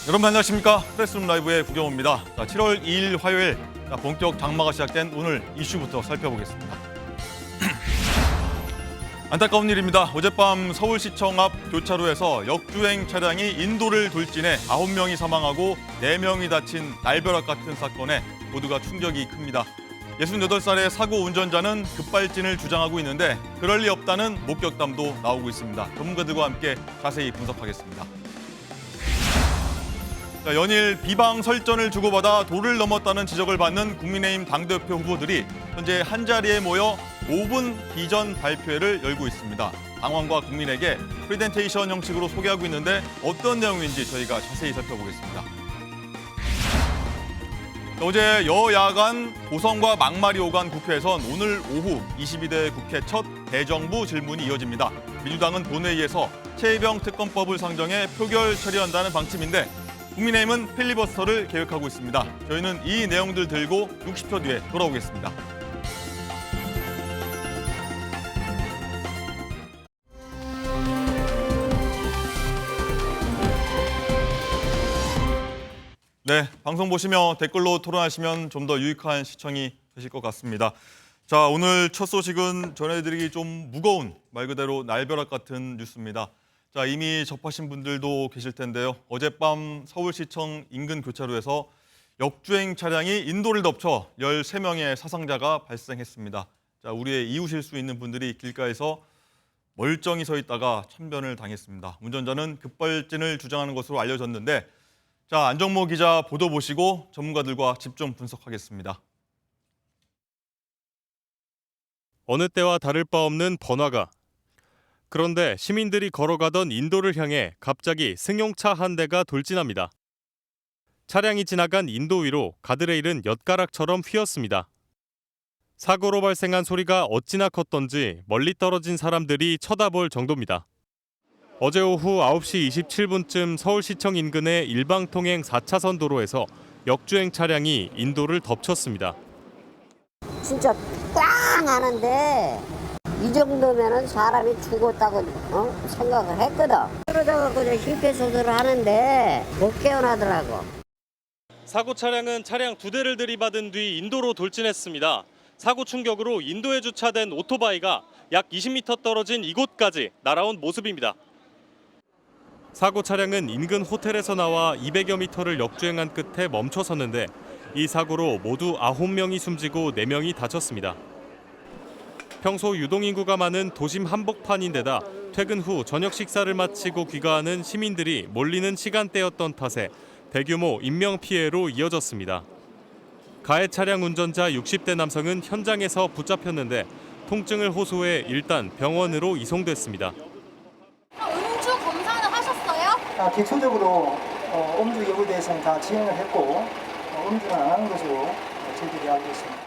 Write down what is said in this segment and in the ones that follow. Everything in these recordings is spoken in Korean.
여러분 안녕하십니까? 프레스룸 라이브의 구경호입니다. 7월 2일 화요일 본격 장마가 시작된 오늘 이슈부터 살펴보겠습니다. 안타까운 일입니다. 어젯밤 서울시청 앞 교차로에서 역주행 차량이 인도를 돌진해 9명이 사망하고 4명이 다친 날벼락 같은 사건에 모두가 충격이 큽니다. 68살의 사고 운전자는 급발진을 주장하고 있는데 그럴 리 없다는 목격담도 나오고 있습니다. 전문가들과 함께 자세히 분석하겠습니다. 연일 비방 설전을 주고받아 도를 넘었다는 지적을 받는 국민의힘 당대표 후보들이 현재 한자리에 모여 5분 비전 발표회를 열고 있습니다. 당원과 국민에게 프레젠테이션 형식으로 소개하고 있는데 어떤 내용인지 저희가 자세히 살펴보겠습니다. 어제 여야 간 고성과 막말이 오간 국회에선 오늘 오후 22대 국회 첫 대정부 질문이 이어집니다. 민주당은 본회의에서 최혜병 특검법을 상정해 표결 처리한다는 방침인데 국민의힘은 필리버스터를 계획하고 있습니다. 저희는 이 내용들 들고 60초 뒤에 돌아오겠습니다. 네, 방송 보시며 댓글로 토론하시면 좀 더 유익한 시청이 되실 것 같습니다. 자, 오늘 첫 소식은 전해드리기 좀 무거운 말 그대로 날벼락 같은 뉴스입니다. 자, 이미 접하신 분들도 계실 텐데요. 어젯밤 서울시청 인근 교차로에서 역주행 차량이 인도를 덮쳐 13명의 사상자가 발생했습니다. 자, 우리의 이웃일 수 있는 분들이 길가에서 멀쩡히 서 있다가 참변을 당했습니다. 운전자는 급발진을 주장하는 것으로 알려졌는데 자, 안정모 기자 보도 보시고 전문가들과 집중 분석하겠습니다. 어느 때와 다를 바 없는 번화가. 그런데 시민들이 걸어가던 인도를 향해 갑자기 승용차 한 대가 돌진합니다. 차량이 지나간 인도 위로 가드레일은 엿가락처럼 휘었습니다. 사고로 발생한 소리가 어찌나 컸던지 멀리 떨어진 사람들이 쳐다볼 정도입니다. 어제 오후 9시 27분쯤 서울시청 인근의 일방통행 4차선 도로에서 역주행 차량이 인도를 덮쳤습니다. 진짜 꽝 하는데 이 정도면은 사람이 죽었다고 생각을 했거든. 그러다가 그냥 힐패소들을 하는데 못 깨어나더라고. 사고 차량은 차량 2대를 들이받은 뒤 인도로 돌진했습니다. 사고 충격으로 인도에 주차된 오토바이가 약 20m 떨어진 이곳까지 날아온 모습입니다. 사고 차량은 인근 호텔에서 나와 200여 미터를 역주행한 끝에 멈춰섰는데 이 사고로 모두 9명이 숨지고 4명이 다쳤습니다. 평소 유동인구가 많은 도심 한복판인데다 퇴근 후 저녁 식사를 마치고 귀가하는 시민들이 몰리는 시간대였던 탓에 대규모 인명피해로 이어졌습니다. 가해 차량 운전자 60대 남성은 현장에서 붙잡혔는데 통증을 호소해 일단 병원으로 이송됐습니다. 음주 검사는 하셨어요? 기초적으로 음주 여부에 대해서는 다 진행을 했고 음주는 안 하는 것으로 저희들이 알고 있습니다.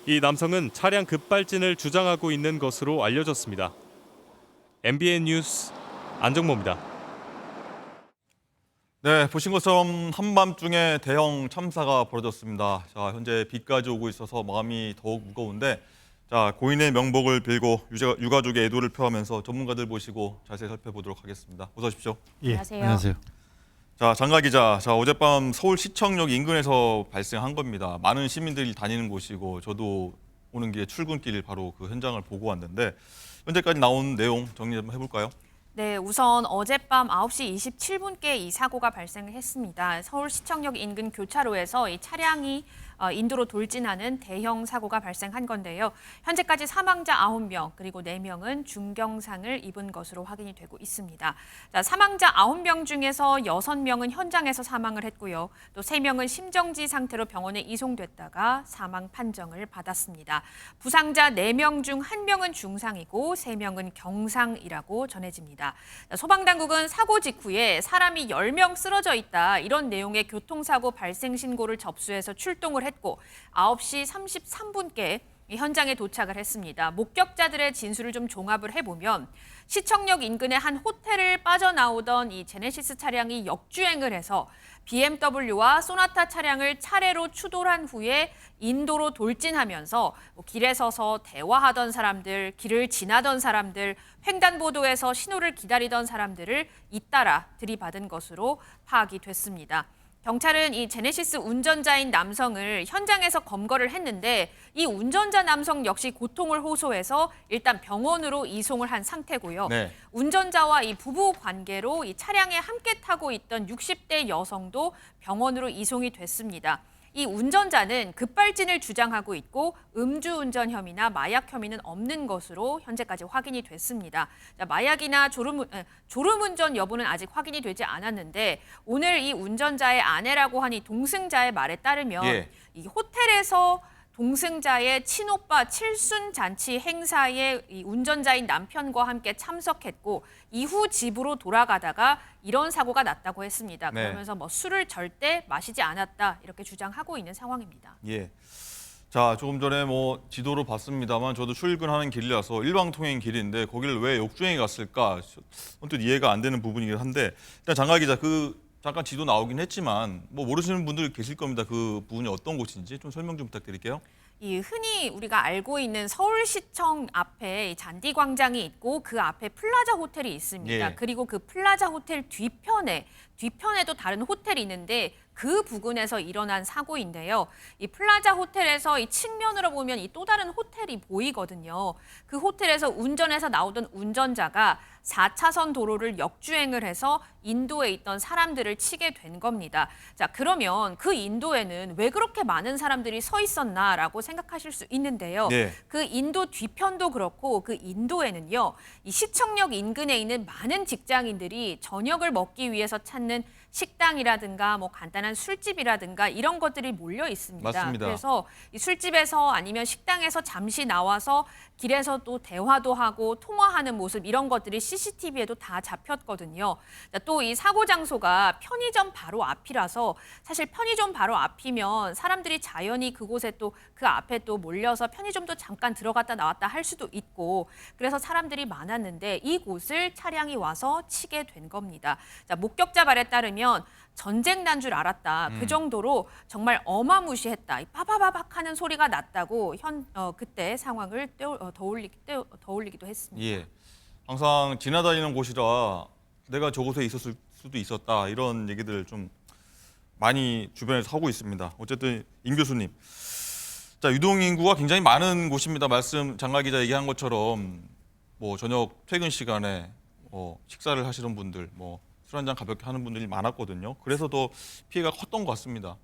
이 남성은 차량 급발진을 주장하고 있는 것으로 알려졌습니다. MBN 뉴스 안정모입니다. 네, 보신 것처럼 한밤중에 대형 참사가 벌어졌습니다. 자, 현재 비까지 오고 있어서 마음이 더욱 무거운데 자, 고인의 명복을 빌고 유가족의 애도를 표하면서 전문가들 모시고 자세히 살펴보도록 하겠습니다. 어서 오십시오. 예, 안녕하세요. 자, 장가 기자. 자, 어젯밤 서울시청역 인근에서 발생한 겁니다. 많은 시민들이 다니는 곳이고 저도 오는 길에 출근길 바로 그 현장을 보고 왔는데 현재까지 나온 내용 정리 좀 해볼까요? 네, 우선 어젯밤 9시 27분께 이 사고가 발생을 했습니다. 서울시청역 인근 교차로에서 이 차량이 인도로 돌진하는 대형 사고가 발생한 건데요. 현재까지 사망자 9명 그리고 4명은 중경상을 입은 것으로 확인이 되고 있습니다. 자, 사망자 9명 중에서 6명은 현장에서 사망을 했고요. 또 3명은 심정지 상태로 병원에 이송됐다가 사망 판정을 받았습니다. 부상자 4명 중 1명은 중상이고 3명은 경상이라고 전해집니다. 자, 소방당국은 사고 직후에 사람이 10명 쓰러져 있다 이런 내용의 교통사고 발생 신고를 접수해서 출동을 했고 9시 33분께 이 현장에 도착을 했습니다. 목격자들의 진술을 좀 종합을 해보면 시청역 인근의 한 호텔을 빠져나오던 이 제네시스 차량이 역주행을 해서 BMW와 소나타 차량을 차례로 추돌한 후에 인도로 돌진하면서 길에 서서 대화하던 사람들, 길을 지나던 사람들, 횡단보도에서 신호를 기다리던 사람들을 잇따라 들이받은 것으로 파악이 됐습니다. 경찰은 이 제네시스 운전자인 남성을 현장에서 검거를 했는데 이 운전자 남성 역시 고통을 호소해서 일단 병원으로 이송을 한 상태고요. 네. 운전자와 이 부부 관계로 이 차량에 함께 타고 있던 60대 여성도 병원으로 이송이 됐습니다. 이 운전자는 급발진을 주장하고 있고 음주운전 혐의나 마약 혐의는 없는 것으로 현재까지 확인이 됐습니다. 자, 마약이나 졸음운전 여부는 아직 확인이 되지 않았는데 오늘 이 운전자의 아내라고 하니 동승자의 말에 따르면 예. 이 호텔에서 동승자의 친오빠 칠순 잔치 행사에 이 운전자인 남편과 함께 참석했고 이후 집으로 돌아가다가 이런 사고가 났다고 했습니다. 네. 그러면서 뭐 술을 절대 마시지 않았다 이렇게 주장하고 있는 상황입니다. 예. 자, 조금 전에 뭐 지도로 봤습니다만 저도 출근하는 길이라서 일방통행 길인데 거기를 왜 역주행이 갔을까? 언뜻 이해가 안 되는 부분이긴 한데 일단 장가 기자 잠깐 지도 나오긴 했지만 뭐 모르시는 분들 계실 겁니다. 그 부분이 어떤 곳인지 좀 설명 좀 부탁드릴게요. 이 흔히 우리가 알고 있는 서울시청 앞에 잔디광장이 있고 그 앞에 플라자 호텔이 있습니다. 예. 그리고 그 플라자 호텔 뒤편에도 다른 호텔이 있는데 그 부근에서 일어난 사고인데요. 이 플라자 호텔에서 이 측면으로 보면 이 또 다른 호텔이 보이거든요. 그 호텔에서 운전해서 나오던 운전자가 4차선 도로를 역주행을 해서 인도에 있던 사람들을 치게 된 겁니다. 자, 그러면 그 인도에는 왜 그렇게 많은 사람들이 서 있었나라고 생각하실 수 있는데요. 네. 그 인도 뒤편도 그렇고 그 인도에는요. 이 시청역 인근에 있는 많은 직장인들이 저녁을 먹기 위해서 찾는 식당이라든가 뭐 간단한 술집이라든가 이런 것들이 몰려 있습니다. 맞습니다. 그래서 이 술집에서 아니면 식당에서 잠시 나와서 길에서 또 대화도 하고 통화하는 모습 이런 것들이 CCTV에도 다 잡혔거든요. 또 이 사고 장소가 편의점 바로 앞이라서 사실 편의점 바로 앞이면 사람들이 자연히 그곳에 또 그 앞에 또 몰려서 편의점도 잠깐 들어갔다 나왔다 할 수도 있고 그래서 사람들이 많았는데 이곳을 차량이 와서 치게 된 겁니다. 자, 목격자 말에 따르면 전쟁 난 줄 알았다. 그 정도로 정말 어마무시했다. 이 빠바바박 하는 소리가 났다고 그때 상황을 떠올리기도 했습니다. 예. 항상 지나다니는 곳이라 내가 저곳에 있었을 수도 있었다. 이런 얘기들 좀 많이 주변에서 하고 있습니다. 어쨌든 임 교수님. 자, 유동 인구가 굉장히 많은 곳입니다. 말씀 장가 기자 얘기한 것처럼 뭐 저녁 퇴근 시간에 식사를 하시는 분들 술 한잔 가볍게 하는 분들이 많았거든요. 그래서 더 피해가 컸던 것 같습니다.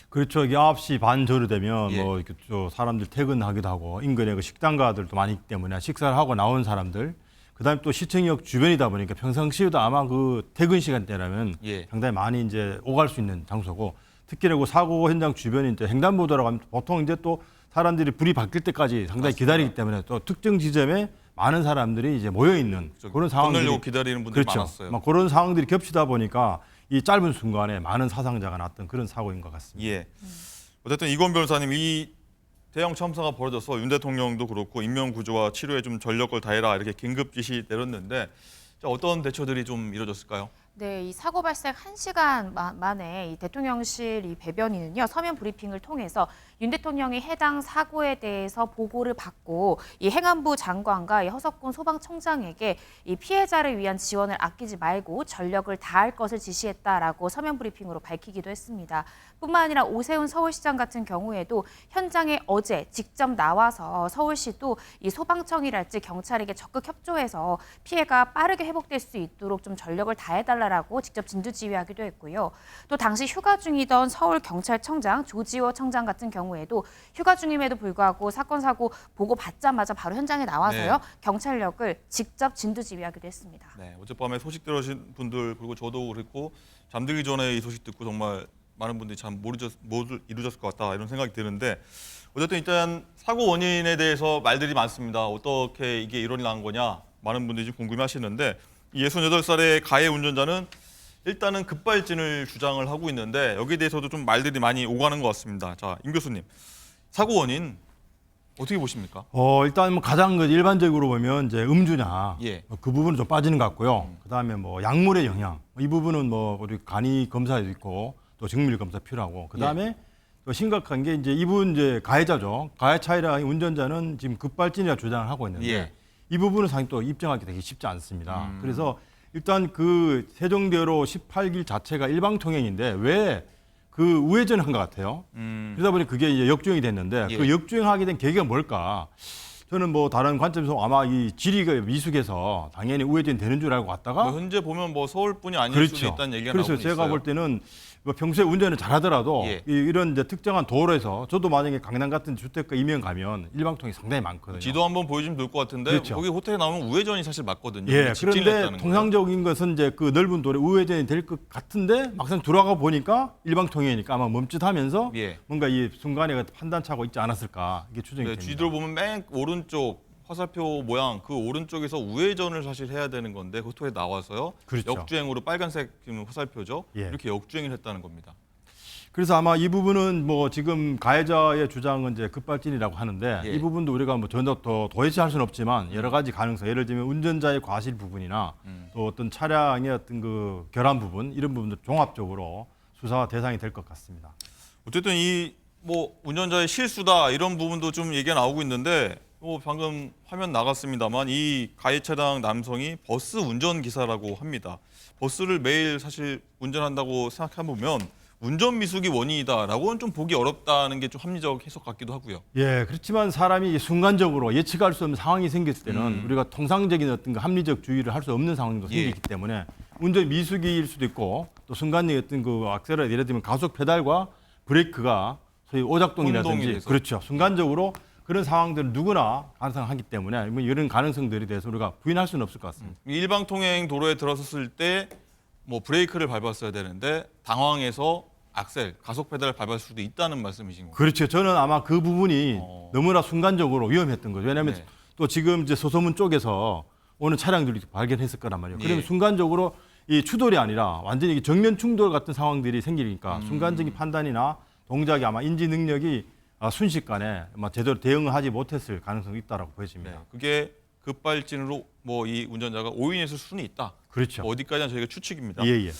그렇죠. 이게 9시 반 전후 되면 예. 뭐 이렇게 또 사람들 퇴근하기도 하고 인근에 그 식당가들도 많기 때문에 식사를 하고 나온 사람들, 그다음에 또 시청역 주변이다 보니까 평상시에도 아마 그 퇴근 시간대라면 예. 상당히 많이 이제 오갈 수 있는 장소고, 특히나 그 사고 현장 주변이 이제 횡단보도라고 하면 보통 이제 또 사람들이 불이 바뀔 때까지 상당히 맞습니다. 기다리기 때문에 또 특정 지점에 많은 사람들이 이제 모여 있는 그런 상황들이 건너려고 기다리는 분들이 그렇죠. 많았어요. 막 그런 상황들이 겹치다 보니까 이 짧은 순간에 많은 사상자가 났던 그런 사고인 것 같습니다. 예. 어쨌든 이건 변호사님, 이 대형 참사가 벌어져서 윤 대통령도 그렇고 인명 구조와 치료에 좀 전력을 다해라 이렇게 긴급 지시 내렸는데 자, 어떤 대처들이 좀 이루어졌을까요? 네, 이 사고 발생 1시간 만에 이 대통령실 이 배변인은요, 서면 브리핑을 통해서 윤 대통령이 해당 사고에 대해서 보고를 받고 이 행안부 장관과 이 허석군 소방청장에게 이 피해자를 위한 지원을 아끼지 말고 전력을 다할 것을 지시했다라고 서면 브리핑으로 밝히기도 했습니다. 뿐만 아니라 오세훈 서울시장 같은 경우에도 현장에 어제 직접 나와서 서울시도 이 소방청이랄지 경찰에게 적극 협조해서 피해가 빠르게 회복될 수 있도록 좀 전력을 다해달라고 직접 진두지휘하기도 했고요. 또 당시 휴가 중이던 서울경찰청장 조지호 청장 같은 경우에도 휴가 중임에도 불구하고 사건 사고 보고 받자마자 바로 현장에 나와서요. 네. 경찰력을 직접 진두지휘하기도 했습니다. 네, 어젯밤에 소식 들으신 분들 그리고 저도 그랬고 잠들기 전에 이 소식 듣고 정말 많은 분들이 참 못 이루어졌을 것 같다 이런 생각이 드는데 어쨌든 일단 사고 원인에 대해서 말들이 많습니다. 어떻게 이게 일어난 거냐 많은 분들이 좀 궁금해하시는데 68살의 가해 운전자는 일단은 급발진을 주장을 하고 있는데 여기에 대해서도 좀 말들이 많이 오가는 것 같습니다. 자, 임 교수님, 사고 원인 어떻게 보십니까? 일단 뭐 가장 그 일반적으로 보면 이제 음주냐 예. 그 부분은 좀 빠지는 것 같고요. 그다음에 뭐 약물의 영향 이 부분은 뭐 우리 간이 검사에도 있고 또 정밀 검사 필요하고 그다음에 또 심각한 게 이제 이분 이제 가해자죠. 가해 차량 운전자는 지금 급발진이라 주장을 하고 있는데 예. 이 부분은 사실 또 입증하기 되게 쉽지 않습니다. 그래서 일단 그 세종대로 18길 자체가 일방통행인데 왜 그 우회전을 한 것 같아요. 그러다 보니 그게 이제 역주행이 됐는데 예. 그 역주행하게 된 계기가 뭘까? 저는 뭐 다른 관점에서 아마 이 지리가 미숙해서 당연히 우회전 되는 줄 알고 갔다가 뭐 현재 보면 뭐 서울뿐이 아닐 수도 있다는 얘기가 그래서 나오고 있어요. 제가 볼 때는 뭐 평소에 운전을 잘하더라도 예. 이런 이제 특정한 도로에서 저도 만약에 강남 같은 주택가 이면 가면 일방통행이 상당히 많거든요. 지도 한번 보여주면 좋을 것 같은데 그렇죠. 거기 호텔에 나오면 우회전이 사실 맞거든요. 예, 근데 직진을 그런데 했다는 거예요. 통상적인 것은 이제 그 넓은 도로에 우회전이 될 것 같은데 막상 들어가 보니까 일방통행이니까 아마 멈칫하면서 예. 뭔가 이 순간에 판단차고 있지 않았을까 이게 추정이 네, 됩니다. 뒤로 보면 맨 오른쪽 화살표 모양 그 오른쪽에서 우회전을 사실 해야 되는 건데 호텔에 나와서요. 그렇죠. 역주행으로 빨간색 지금 화살표죠. 예. 이렇게 역주행을 했다는 겁니다. 그래서 아마 이 부분은 뭐 지금 가해자의 주장은 이제 급발진이라고 하는데 예. 이 부분도 우리가 뭐 전혀 더 도외시할 수는 없지만 여러 가지 가능성, 예를 들면 운전자의 과실 부분이나 또 어떤 차량의 어떤 그 결함 부분 이런 부분도 종합적으로 수사 대상이 될 것 같습니다. 어쨌든 이 뭐 운전자의 실수다 이런 부분도 좀 얘기가 나오고 있는데 방금 화면 나갔습니다만 이 가해 차량 남성이 버스 운전기사라고 합니다. 버스를 매일 사실 운전한다고 생각해 보면 운전 미숙이 원인이다라고는 좀 보기 어렵다는 게 좀 합리적 해석 같기도 하고요. 예, 그렇지만 사람이 순간적으로 예측할 수 없는 상황이 생겼을 때는 우리가 통상적인 어떤 그 합리적 주의를 할 수 없는 상황도 예. 생기기 때문에 운전 미숙일 수도 있고 또 순간적인 어떤 그 악셀을 예를 들면 가속 페달과 브레이크가 소위 혼동이 오작동이라든지 돼서. 그렇죠. 순간적으로 그런 상황들은 누구나 가능하기 때문에 뭐 이런 가능성들에 대해서 우리가 부인할 수는 없을 것 같습니다. 일방통행 도로에 들어섰을 때 뭐 브레이크를 밟았어야 되는데 당황해서 악셀, 가속 페달을 밟을 수도 있다는 말씀이신 거예요. 그렇죠. 저는 아마 그 부분이 너무나 순간적으로 위험했던 거죠. 왜냐하면 네. 또 지금 이제 소소문 쪽에서 오는 차량들이 발견했을 거란 말이에요. 예. 그러면 순간적으로 이 추돌이 아니라 완전히 정면 충돌 같은 상황들이 생기니까 순간적인 판단이나 동작이 아마 인지 능력이 순식간에 아마 제대로 대응을 하지 못했을 가능성이 있다라고 보여집니다. 네, 그게 급발진으로 뭐 이 운전자가 오인했을 수는 있다. 그렇죠. 어디까지나 저희가 추측입니다. 예.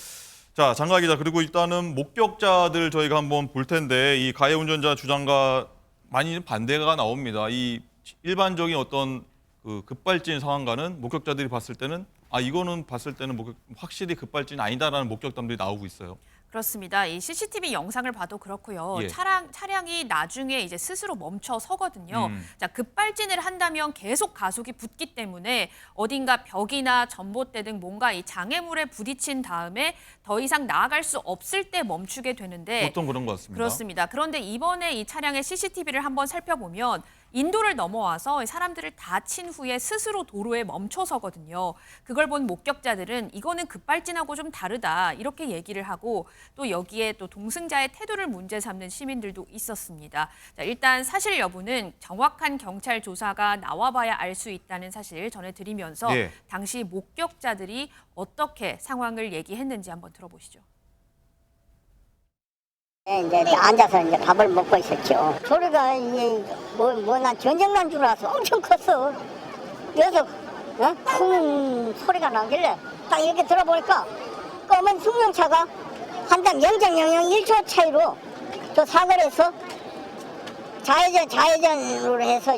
자, 장가 기자, 그리고 일단은 목격자들 저희가 한번 볼 텐데 이 가해 운전자 주장과 많이 반대가 나옵니다. 이 일반적인 어떤 그 급발진 상황과는 목격자들이 봤을 때는 이거는 봤을 때는 확실히 급발진 아니다라는 목격담들이 나오고 있어요. 그렇습니다. 이 CCTV 영상을 봐도 그렇고요. 예. 차량이 나중에 이제 스스로 멈춰 서거든요. 자, 급발진을 한다면 계속 가속이 붙기 때문에 어딘가 벽이나 전봇대 등 뭔가 이 장애물에 부딪힌 다음에 더 이상 나아갈 수 없을 때 멈추게 되는데 보통 그런 것 같습니다. 그렇습니다. 그런데 이번에 이 차량의 CCTV를 한번 살펴보면 인도를 넘어와서 사람들을 다친 후에 스스로 도로에 멈춰서거든요. 그걸 본 목격자들은 이거는 급발진하고 좀 다르다 이렇게 얘기를 하고 또 여기에 또 동승자의 태도를 문제 삼는 시민들도 있었습니다. 자, 일단 사실 여부는 정확한 경찰 조사가 나와봐야 알 수 있다는 사실 전해드리면서 예. 당시 목격자들이 어떻게 상황을 얘기했는지 한번 들어보시죠. 이제 앉아서 이제 밥을 먹고 있었죠. 소리가 이제 난 전쟁 난 줄 알았어. 엄청 컸어. 여기서 큰 소리가 나길래 딱 이렇게 들어보니까 검은 승용차가 한당 0.001초 차이로 저 사거리에서 좌회전으로 해서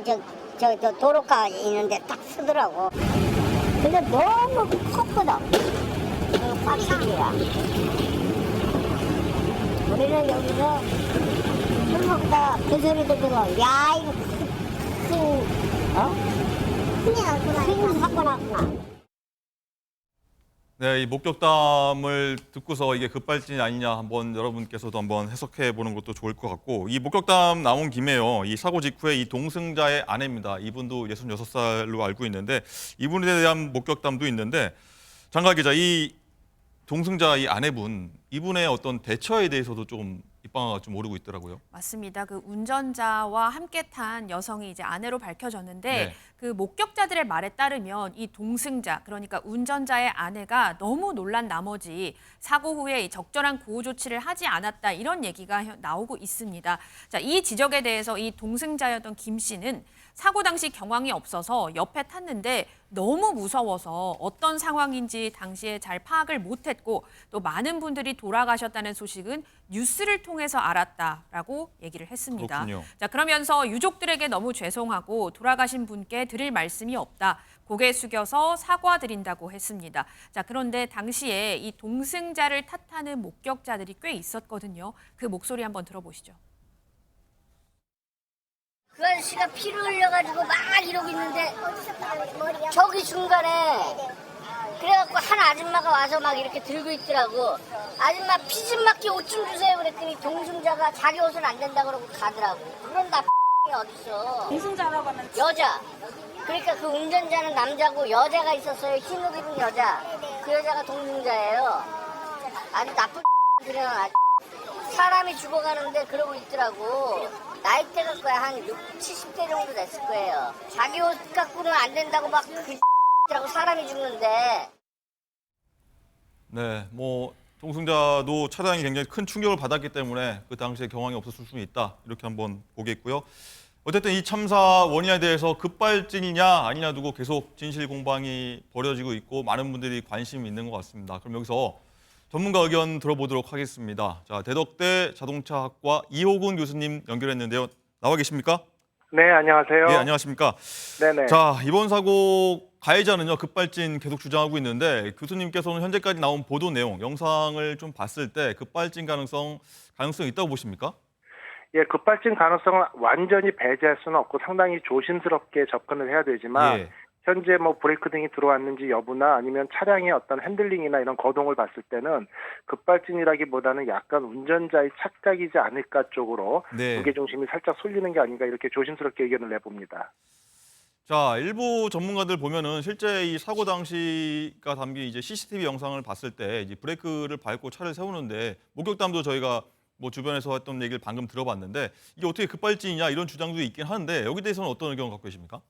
저 도로가 있는데 딱 서더라고. 근데 너무 컸거든. 그 박스기가. 우리는 여기서 술 먹다 그 소리 듣고 야 이거 큰 사건 났구나. 네, 이 목격담을 듣고서 이게 급발진이 아니냐 한번 여러분께서도 한번 해석해 보는 것도 좋을 것 같고 이 목격담 나온 김에요. 이 사고 직후에 이 동승자의 아내입니다. 이분도 66살로 알고 있는데 이분에 대한 목격담도 있는데 장가 기자, 이 동승자 이 아내분 이분의 어떤 대처에 대해서도 좀 물방아가 좀 오르고 있더라고요. 맞습니다. 그 운전자와 함께 탄 여성이 이제 아내로 밝혀졌는데 네. 그 목격자들의 말에 따르면 이 동승자, 그러니까 운전자의 아내가 너무 놀란 나머지 사고 후에 이 적절한 구호 조치를 하지 않았다 이런 얘기가 나오고 있습니다. 자, 이 지적에 대해서 이 동승자였던 김 씨는 사고 당시 경황이 없어서 옆에 탔는데 너무 무서워서 어떤 상황인지 당시에 잘 파악을 못했고 또 많은 분들이 돌아가셨다는 소식은 뉴스를 통해서 알았다라고 얘기를 했습니다. 그렇군요. 자, 그러면서 유족들에게 너무 죄송하고 돌아가신 분께 드릴 말씀이 없다. 고개 숙여서 사과드린다고 했습니다. 자, 그런데 당시에 이 동승자를 탓하는 목격자들이 꽤 있었거든요. 그 목소리 한번 들어보시죠. 그 아저씨가 피를 흘려가지고 막 이러고 있는데 저기 중간에 그래갖고 한 아줌마가 와서 막 이렇게 들고 있더라고. 아줌마 피 좀 맞게 옷 좀 주세요 그랬더니 동승자가 자기 옷은 안 된다 그러고 가더라고. 그런 나쁜 이 어딨어. 동승자라고 하면 여자. 그러니까 그 운전자는 남자고 여자가 있었어요. 흰옷 입은 여자. 그 여자가 동승자예요. 아주 나쁜 그냥 사람이 죽어가는데 그러고 있더라고. 나이대가 거야 한 60, 70대 정도 됐을 거예요. 자기 옷 갖고는 안 된다고 막 그 사람이 죽는데. 네, 뭐 동승자도 차량이 굉장히 큰 충격을 받았기 때문에 그 당시에 경황이 없었을 수는 있다. 이렇게 한번 보겠고요. 어쨌든 이 참사 원인에 대해서 급발진이냐 아니냐 두고 계속 진실 공방이 벌어지고 있고 많은 분들이 관심이 있는 것 같습니다. 그럼 여기서 전문가 의견 들어보도록 하겠습니다. 자, 대덕대 자동차학과 이호근 교수님 연결했는데요. 나와 계십니까? 네, 안녕하세요. 네, 안녕하십니까? 네네. 자, 이번 사고 가해자는요 급발진 계속 주장하고 있는데 교수님께서는 현재까지 나온 보도 내용, 영상을 좀 봤을 때 급발진 가능성이 있다고 보십니까? 예, 급발진 가능성을 완전히 배제할 수는 없고 상당히 조심스럽게 접근을 해야 되지만 예. 현재 뭐 브레이크 등이 들어왔는지 여부나 아니면 차량의 어떤 핸들링이나 이런 거동을 봤을 때는 급발진이라기보다는 약간 운전자의 착각이지 않을까 쪽으로 네. 무게중심이 살짝 쏠리는 게 아닌가 이렇게 조심스럽게 의견을 내봅니다. 자, 일부 전문가들 보면은 실제 이 사고 당시가 담긴 이제 CCTV 영상을 봤을 때 이제 브레이크를 밟고 차를 세우는데 목격담도 저희가 뭐 주변에서 했던 얘기를 방금 들어봤는데 이게 어떻게 급발진이냐 이런 주장도 있긴 하는데 여기 대해서는 어떤 의견 갖고 계십니까?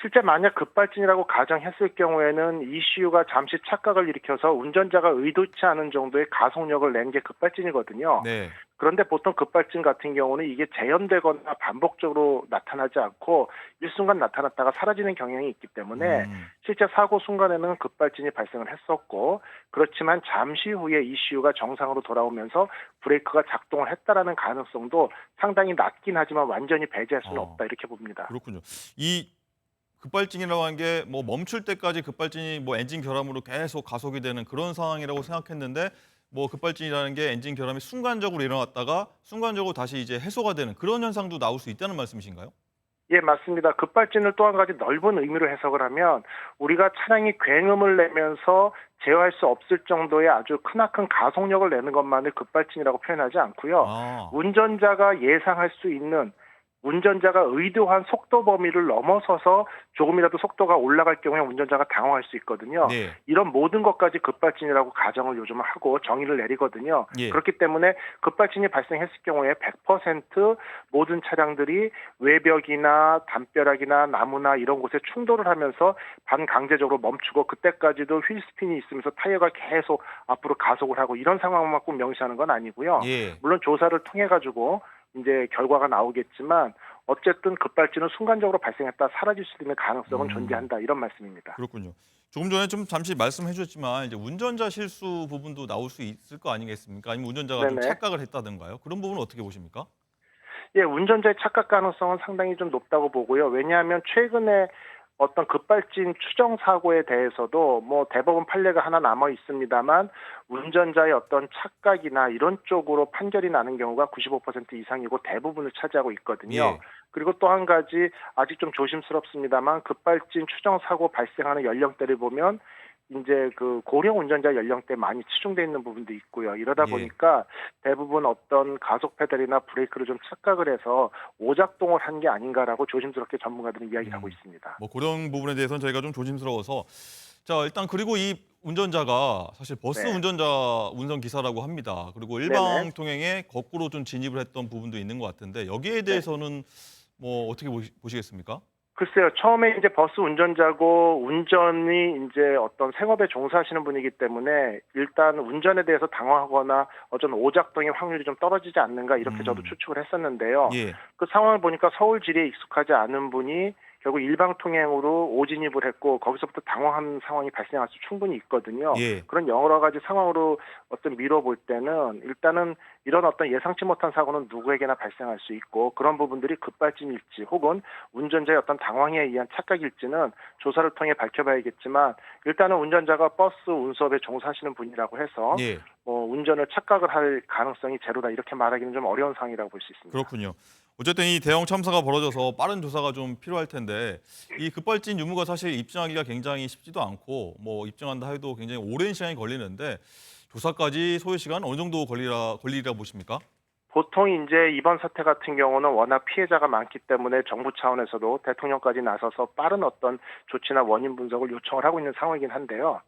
실제 만약 급발진이라고 가정했을 경우에는 ECU가 잠시 착각을 일으켜서 운전자가 의도치 않은 정도의 가속력을 낸 게 급발진이거든요. 네. 그런데 보통 급발진 같은 경우는 이게 재현되거나 반복적으로 나타나지 않고 일순간 나타났다가 사라지는 경향이 있기 때문에 실제 사고 순간에는 급발진이 발생을 했었고 그렇지만 잠시 후에 ECU가 정상으로 돌아오면서 브레이크가 작동을 했다라는 가능성도 상당히 낮긴 하지만 완전히 배제할 수는 없다 이렇게 봅니다. 그렇군요. 이 급발진이라고 하는 게 뭐 멈출 때까지 급발진이 뭐 엔진 결함으로 계속 가속이 되는 그런 상황이라고 생각했는데 뭐 급발진이라는 게 엔진 결함이 순간적으로 일어났다가 순간적으로 다시 이제 해소가 되는 그런 현상도 나올 수 있다는 말씀이신가요? 예, 맞습니다. 급발진을 또 한 가지 넓은 의미로 해석을 하면 우리가 차량이 굉음을 내면서 제어할 수 없을 정도의 아주 크나큰 가속력을 내는 것만을 급발진이라고 표현하지 않고요. 운전자가 예상할 수 있는 운전자가 의도한 속도 범위를 넘어서서 조금이라도 속도가 올라갈 경우에 운전자가 당황할 수 있거든요. 네. 이런 모든 것까지 급발진이라고 가정을 요즘 하고 정의를 내리거든요. 예. 그렇기 때문에 급발진이 발생했을 경우에 100% 모든 차량들이 외벽이나 담벼락이나 나무나 이런 곳에 충돌을 하면서 반강제적으로 멈추고 그때까지도 휠스핀이 있으면서 타이어가 계속 앞으로 가속을 하고 이런 상황만 꼭 명시하는 건 아니고요. 예. 물론 조사를 통해 가지고 이제 결과가 나오겠지만 어쨌든 급발진은 순간적으로 발생했다 사라질 수 있는 가능성은 존재한다 이런 말씀입니다. 그렇군요. 조금 전에 좀 잠시 말씀해 주셨지만 이제 운전자 실수 부분도 나올 수 있을 거 아니겠습니까? 아니면 운전자가 좀 네네. 착각을 했다든가요? 그런 부분은 어떻게 보십니까? 예, 운전자의 착각 가능성은 상당히 좀 높다고 보고요. 왜냐하면 최근에 어떤 급발진 추정 사고에 대해서도 뭐 대법원 판례가 하나 남아 있습니다만 운전자의 어떤 착각이나 이런 쪽으로 판결이 나는 경우가 95% 이상이고 대부분을 차지하고 있거든요. 예. 그리고 또 한 가지 아직 좀 조심스럽습니다만 급발진 추정 사고 발생하는 연령대를 보면 이제 그 고령 운전자 연령대 많이 치중돼 있는 부분도 있고요. 이러다 예. 보니까 대부분 어떤 가속 페달이나 브레이크를 좀 착각을 해서 오작동을 한 게 아닌가라고 조심스럽게 전문가들은 이야기를 하고 있습니다. 뭐 그런 부분에 대해서는 저희가 좀 조심스러워서 자, 일단 그리고 이 운전자가 사실 버스 네. 운전기사라고 합니다. 그리고 일방 통행에 거꾸로 좀 진입을 했던 부분도 있는 것 같은데 여기에 대해서는 뭐 어떻게 보시겠습니까? 글쎄요, 처음에 이제 버스 운전자고 운전이 이제 어떤 생업에 종사하시는 분이기 때문에 일단 운전에 대해서 당황하거나 어떤 오작동의 확률이 좀 떨어지지 않는가 이렇게 저도 추측을 했었는데요. 예. 그 상황을 보니까 서울 지리에 익숙하지 않은 분이 결국 일방 통행으로 오진입을 했고 거기서부터 당황한 상황이 발생할 수 충분히 있거든요. 예. 그런 여러 가지 상황으로 어떤 미뤄볼 때는 일단은 이런 어떤 예상치 못한 사고는 누구에게나 발생할 수 있고 그런 부분들이 급발진일지 혹은 운전자의 어떤 당황에 의한 착각일지는 조사를 통해 밝혀봐야겠지만 일단은 운전자가 버스 운수업에 종사하시는 분이라고 해서 예. 운전을 착각을 할 가능성이 제로다 이렇게 말하기는 좀 어려운 상황이라고 볼 수 있습니다. 그렇군요. 어쨌든 이 대형 참사가 벌어져서 빠른 조사가 좀 필요할 텐데 이 급발진 유무가 사실 입증하기가 굉장히 쉽지도 않고 뭐 입증한다 해도 굉장히 오랜 시간이 걸리는데 조사까지 소요 시간 어느 정도 걸리리라 보십니까? 보통 이제 이번 사태 같은 경우는 워낙 피해자가 많기 때문에 정부 차원에서도 대통령까지 나서서 빠른 어떤 조치나 원인 분석을 요청을 하고 있는 상황이긴 한데요.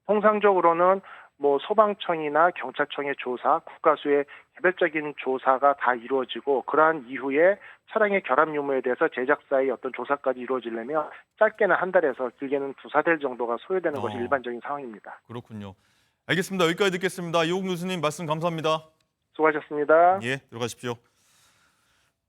통상적으로는 뭐 소방청이나 경찰청의 조사, 국가수의 개별적인 조사가 다 이루어지고 그러한 이후에 차량의 결함 유무에 대해서 제작사의 어떤 조사까지 이루어지려면 짧게는 한 달에서 길게는 2-4달 정도가 소요되는 것이 일반적인 상황입니다. 그렇군요. 알겠습니다. 여기까지 듣겠습니다. 이호국 교수님 말씀 감사합니다. 수고하셨습니다. 예, 들어가십시오.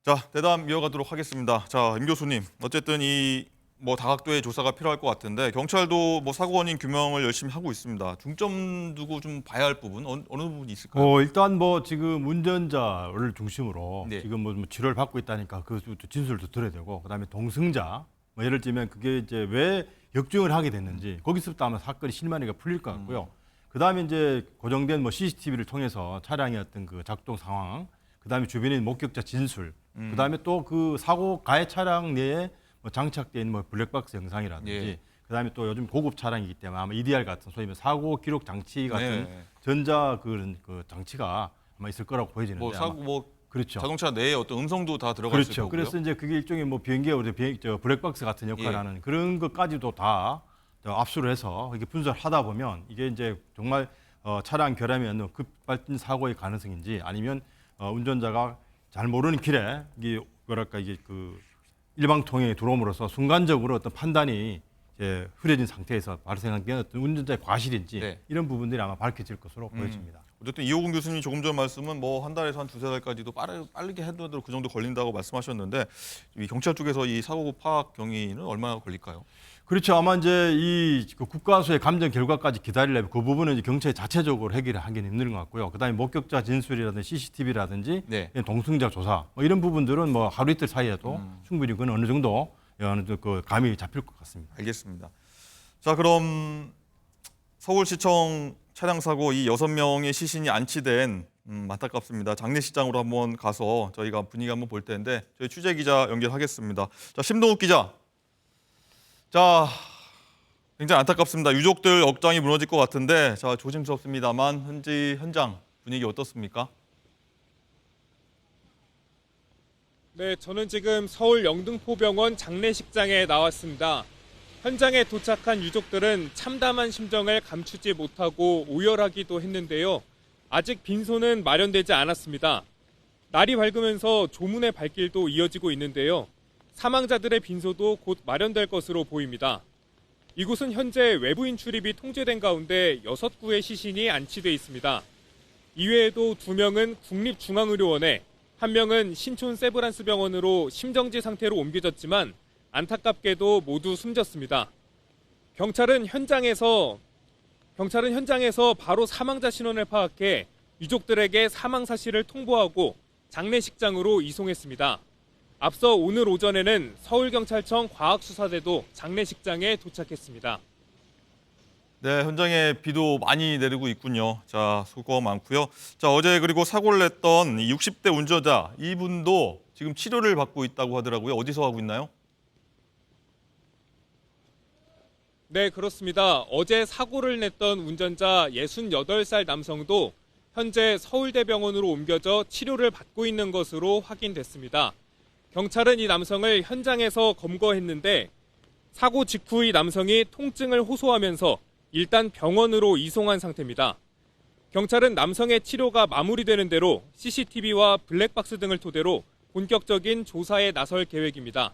자, 대담 이어가도록 하겠습니다. 자, 임 교수님, 어쨌든 이 뭐 다각도의 조사가 필요할 것 같은데 경찰도 뭐 사고 원인 규명을 열심히 하고 있습니다. 중점 두고 좀 봐야 할 부분 어느 부분이 있을까요? 일단 뭐 지금 운전자를 중심으로 네. 지금 뭐 치료를 받고 있다니까 그 진술도 들어야 되고 그다음에 동승자 뭐 예를 들면 그게 이제 왜 역주행을 하게 됐는지 거기서부터 아마 사건이 실마리가 풀릴 것 같고요. 그다음에 이제 고정된 뭐 CCTV를 통해서 차량의 어떤 그 작동 상황, 그다음에 주변에 있는 목격자 진술, 그다음에 또 그 사고 가해 차량 내에 뭐 장착되어 있는 뭐 블랙박스 영상이라든지, 예. 그다음에 또 요즘 고급 차량이기 때문에 아마 EDR 같은 소위 말해 사고 기록 장치 같은 네. 전자 그 장치가 아마 있을 거라고 보여지는데 뭐 사고 아마. 뭐 그렇죠. 자동차 내에 어떤 음성도 다 들어갈 수 그렇죠. 있고요. 그래서 이제 그게 일종의 뭐 비행기에 우리 블랙박스 같은 역할을 예. 하는 그런 것까지도 다 압수를 해서 이렇게 분석을 하다 보면 이게 이제 정말 차량 결함이 있는 급발진 사고의 가능성인지 아니면 운전자가 잘 모르는 길에 이게 뭐랄까 이게 그 일방 통행에 들어옴으로써 순간적으로 어떤 판단이 이제 흐려진 상태에서 발생한 어떤 운전자의 과실인지 네. 이런 부분들이 아마 밝혀질 것으로 보여집니다. 어쨌든 이호국 교수님 조금 전 말씀은 뭐 한 달에서 한 2-3달까지도 빠르게 해도 그 정도 걸린다고 말씀하셨는데 이 경찰 쪽에서 이 사고 파악 경위는 얼마나 걸릴까요? 그렇죠. 아마 이제 그 국가수의 감정 결과까지 기다리려면 그 부분은 이제 경찰이 자체적으로 해결을 하기는 힘든 것 같고요. 그다음에 목격자 진술이라든지 CCTV라든지 네. 동승자 조사 뭐 이런 부분들은 뭐 하루 이틀 사이에도 충분히 그건 어느 정도 그 감이 잡힐 것 같습니다. 알겠습니다. 자, 그럼 서울시청 차량 사고 이 6명의 시신이 안치된 안타깝습니다. 장례식장으로 한번 가서 저희가 분위기 한번 볼 텐데 저희 취재 기자 연결하겠습니다. 자, 심동욱 기자. 자, 굉장히 안타깝습니다. 유족들 억장이 무너질 것 같은데 자, 조심스럽습니다만 현장 분위기 어떻습니까? 네, 저는 지금 서울 영등포병원 장례식장에 나왔습니다. 현장에 도착한 유족들은 참담한 심정을 감추지 못하고 오열하기도 했는데요. 아직 빈소는 마련되지 않았습니다. 날이 밝으면서 조문의 발길도 이어지고 있는데요. 사망자들의 빈소도 곧 마련될 것으로 보입니다. 이곳은 현재 외부인 출입이 통제된 가운데 6구의 시신이 안치돼 있습니다. 이외에도 2명은 국립중앙의료원에, 1명은 신촌 세브란스 병원으로 심정지 상태로 옮겨졌지만 안타깝게도 모두 숨졌습니다. 경찰은 현장에서 바로 사망자 신원을 파악해 유족들에게 사망 사실을 통보하고 장례식장으로 이송했습니다. 앞서 오늘 오전에는 서울경찰청 과학수사대도 장례식장에 도착했습니다. 네, 현장에 비도 많이 내리고 있군요. 자, 수고가 많고요. 자, 어제 그리고 사고를 냈던 60대 운전자 이분도 지금 치료를 받고 있다고 하더라고요. 어디서 하고 있나요? 네, 그렇습니다. 어제 사고를 냈던 운전자 68살 남성도 현재 서울대병원으로 옮겨져 치료를 받고 있는 것으로 확인됐습니다. 경찰은 이 남성을 현장에서 검거했는데 사고 직후의 남성이 통증을 호소하면서 일단 병원으로 이송한 상태입니다. 경찰은 남성의 치료가 마무리되는 대로 CCTV와 블랙박스 등을 토대로 본격적인 조사에 나설 계획입니다.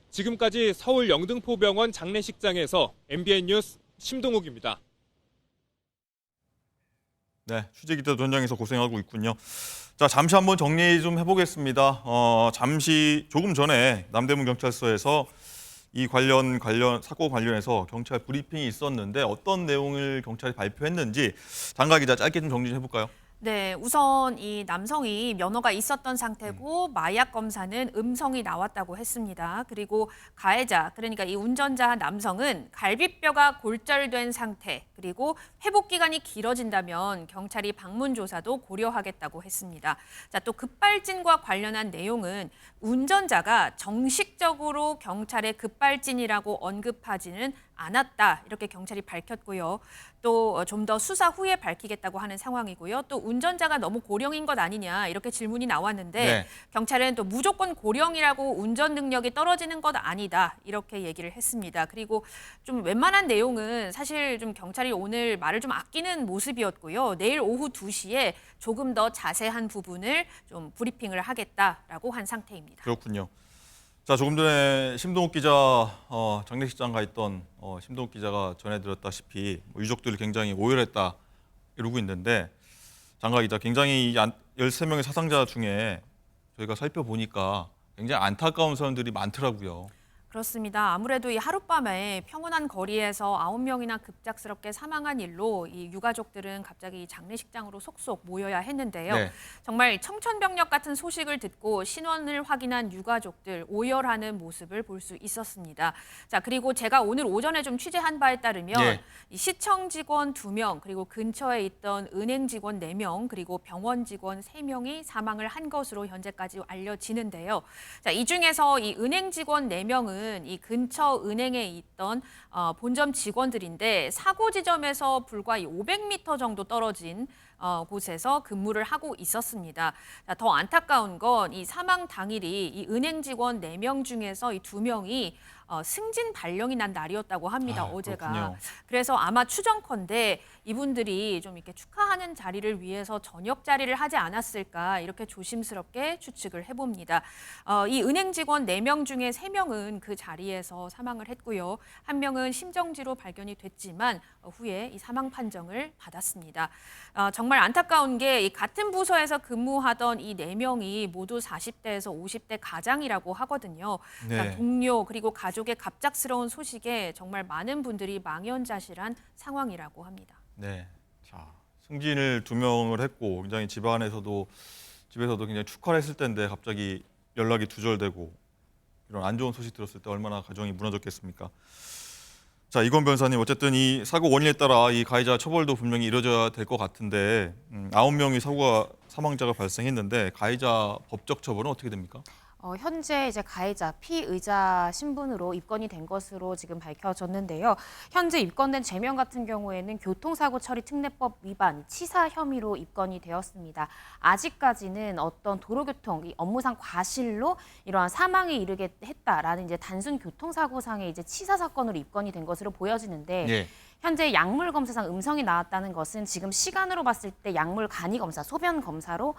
지금까지 서울 영등포병원 장례식장에서 MBN 뉴스 심동욱입니다. 네, 취재기자도 현장에서 고생하고 있군요. 자, 잠시 한번 정리 좀 해보겠습니다. 조금 전에 남대문 경찰서에서 이 사고 관련해서 경찰 브리핑이 있었는데 어떤 내용을 경찰이 발표했는지 장가 기자 짧게 좀 정리 좀 해볼까요? 네, 우선 이 남성이 면허가 있었던 상태고 마약 검사는 음성이 나왔다고 했습니다. 그리고 가해자, 그러니까 이 운전자 남성은 갈비뼈가 골절된 상태, 그리고 회복 기간이 길어진다면 경찰이 방문 조사도 고려하겠다고 했습니다. 자, 또 급발진과 관련한 내용은 운전자가 정식적으로 경찰의 급발진이라고 언급하지는 않았다, 이렇게 경찰이 밝혔고요. 또 좀 더 수사 후에 밝히겠다고 하는 상황이고요. 또 운전자가 너무 고령인 것 아니냐, 이렇게 질문이 나왔는데 네. 경찰은 또 무조건 고령이라고 운전 능력이 떨어지는 것 아니다, 이렇게 얘기를 했습니다. 그리고 좀 웬만한 내용은 사실 좀 경찰이 오늘 말을 좀 아끼는 모습이었고요. 내일 오후 2시에 조금 더 자세한 부분을 좀 브리핑을 하겠다라고 한 상태입니다. 그렇군요. 자, 조금 전에 심동욱 기자 장례식장 가 있던 심동욱 기자가 전해드렸다시피 유족들이 굉장히 오열했다 이러고 있는데 장가 기자, 굉장히 이 13명의 사상자 중에 저희가 살펴보니까 굉장히 안타까운 사람들이 많더라고요. 그렇습니다. 아무래도 이 하룻밤에 평온한 거리에서 9명이나 급작스럽게 사망한 일로 이 유가족들은 갑자기 이 장례식장으로 속속 모여야 했는데요. 네. 정말 청천벽력 같은 소식을 듣고 신원을 확인한 유가족들 오열하는 모습을 볼 수 있었습니다. 자, 그리고 제가 오늘 오전에 좀 취재한 바에 따르면 네. 이 시청 직원 2명, 그리고 근처에 있던 은행 직원 4명, 그리고 병원 직원 3명이 사망을 한 것으로 현재까지 알려지는데요. 자, 이 중에서 이 은행 직원 4명은 이 근처 은행에 있던 본점 직원들인데 사고 지점에서 불과 500m 정도 떨어진 곳에서 근무를 하고 있었습니다. 자, 더 안타까운 건 이 사망 당일이 이 은행 직원 4명 중에서 이 2명이 승진 발령이 난 날이었다고 합니다. 어제가. 그렇군요. 그래서 아마 추정컨대 이분들이 좀 이렇게 축하하는 자리를 위해서 저녁 자리를 하지 않았을까, 이렇게 조심스럽게 추측을 해봅니다. 이 은행 직원 4명 중에 3명은 그 자리에서 사망을 했고요. 1명은 심정지로 발견이 됐지만 후에 이 사망 판정을 받았습니다. 정말 안타까운 게 이 같은 부서에서 근무하던 이 4명이 모두 40대에서 50대 가장이라고 하거든요. 네. 그러니까 동료 그리고 가족의 갑작스러운 소식에 정말 많은 분들이 망연자실한 상황이라고 합니다. 네. 자, 승진을 2명을 했고 굉장히 집에서도 굉장히 축하를 했을 텐데 갑자기 연락이 두절되고 이런 안 좋은 소식 들었을 때 얼마나 가정이 무너졌겠습니까? 자, 이건 변호사님, 어쨌든 이 사고 원인에 따라 이 가해자 처벌도 분명히 이루어져야 될 것 같은데 9명의 사망자가 발생했는데 가해자 법적 처벌은 어떻게 됩니까? 현재 이제 가해자 피의자 신분으로 입건이 된 것으로 지금 밝혀졌는데요. 현재 입건된 죄명 같은 경우에는 교통사고 처리 특례법 위반, 치사 혐의로 입건이 되었습니다. 아직까지는 어떤 도로교통 이 업무상 과실로 이러한 사망에 이르게 했다라는 이제 단순 교통사고상의 이제 치사 사건으로 입건이 된 것으로 보여지는데. 예. 현재 약물 검사상 음성이 나왔다는 것은 지금 시간으로 봤을 때 약물 간이 검사, 소변 검사로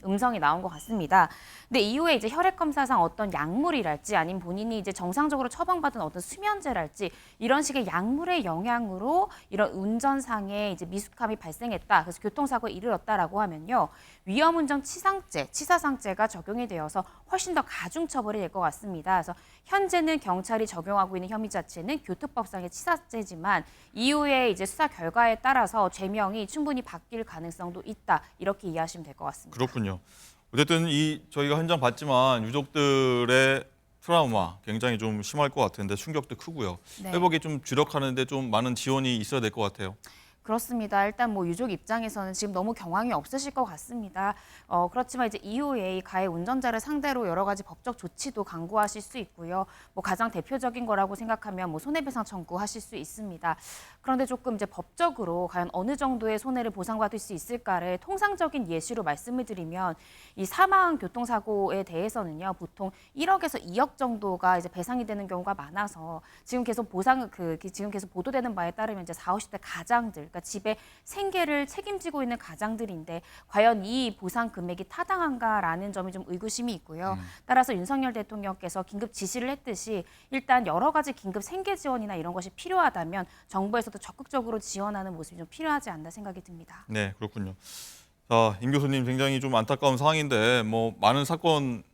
음성이 나온 것 같습니다. 근데 이후에 이제 혈액 검사상 어떤 약물이랄지 아니면 본인이 이제 정상적으로 처방받은 어떤 수면제랄지 이런 식의 약물의 영향으로 이런 운전상의 이제 미숙함이 발생했다. 그래서 교통사고에 이르렀다라고 하면요. 위험운전 치사상죄가 적용이 되어서 훨씬 더 가중 처벌이 될 것 같습니다. 그래서 현재는 경찰이 적용하고 있는 혐의 자체는 교통법상의 치사죄지만 이후에 이제 수사 결과에 따라서 죄명이 충분히 바뀔 가능성도 있다. 이렇게 이해하시면 될 것 같습니다. 그렇군요. 어쨌든 저희가 현장 봤지만 유족들의 트라우마 굉장히 좀 심할 것 같은데 충격도 크고요. 네. 회복이 좀 주력하는데 좀 많은 지원이 있어야 될 것 같아요. 그렇습니다. 일단 뭐 유족 입장에서는 지금 너무 경황이 없으실 것 같습니다. 그렇지만 이제 이후에 이 가해 운전자를 상대로 여러 가지 법적 조치도 강구하실 수 있고요. 뭐 가장 대표적인 거라고 생각하면 뭐 손해배상 청구하실 수 있습니다. 그런데 조금 이제 법적으로 과연 어느 정도의 손해를 보상받을 수 있을까를 통상적인 예시로 말씀을 드리면 이 사망 교통사고에 대해서는요, 보통 1억에서 2억 정도가 이제 배상이 되는 경우가 많아서 지금 계속 지금 계속 보도되는 바에 따르면 이제 40, 50대 가장들, 그러니까 집에 생계를 책임지고 있는 가장들인데 과연 이 보상 금액이 타당한가라는 점이 좀 의구심이 있고요. 따라서 윤석열 대통령께서 긴급 지시를 했듯이 일단 여러 가지 긴급 생계 지원이나 이런 것이 필요하다면 정부에서도 적극적으로 지원하는 모습이 좀 필요하지 않나 생각이 듭니다. 네, 그렇군요. 자, 임 교수님 굉장히 좀 안타까운 상황인데 뭐 많은 사건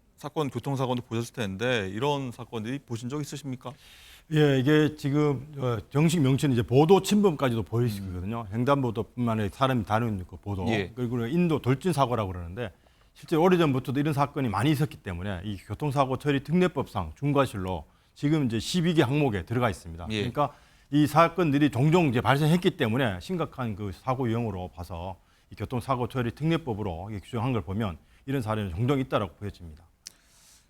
교통사고도 보셨을 텐데 이런 사건들이 보신 적 있으십니까? 예, 이게 지금 정식 명칭은 이제 보도 침범까지도 보이시거든요. 횡단보도뿐만 아니라 사람이 다루는 그 보도, 예. 그리고 인도 돌진 사고라고 그러는데 실제 오래전부터도 이런 사건이 많이 있었기 때문에 이 교통사고 처리 특례법상 중과실로 지금 이제 12개 항목에 들어가 있습니다. 예. 그러니까 이 사건들이 종종 이제 발생했기 때문에 심각한 그 사고 유형으로 봐서 이 교통사고 처리 특례법으로 규정한 걸 보면 이런 사례는 종종 있다라고 보여집니다.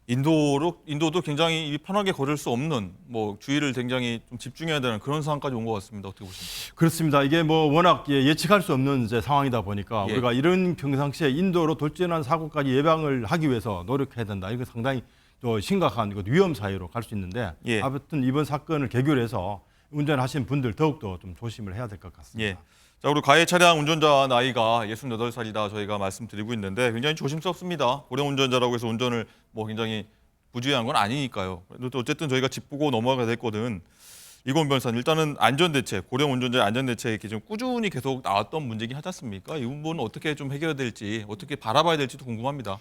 인도도 굉장히 편하게 걸을 수 없는 뭐 주의를 굉장히 좀 집중해야 되는 그런 상황까지 온 것 같습니다. 어떻게 보십니까? 그렇습니다. 이게 뭐 워낙 예측할 수 없는 이제 상황이다 보니까 예. 우리가 이런 평상시에 인도로 돌진한 사고까지 예방을 하기 위해서 노력해야 된다. 이거 상당히 또 심각한 위험 사유로 갈 수 있는데 예. 아무튼 이번 사건을 계기로 해서 운전하시는 분들 더욱더 좀 조심을 해야 될 것 같습니다. 예. 자, 그리고 가해 차량 운전자 나이가 68살이다 저희가 말씀드리고 있는데 굉장히 조심스럽습니다. 고령 운전자라고 해서 운전을 뭐 굉장히 부주의한 건 아니니까요. 그래도 어쨌든 저희가 짚고 넘어가게 됐거든. 이건 변호사님, 일단은 안전대책, 고령 운전자의 안전대책이 좀 꾸준히 계속 나왔던 문제긴 하지 않습니까? 이 부분은 어떻게 좀 해결될지, 어떻게 바라봐야 될지도 궁금합니다.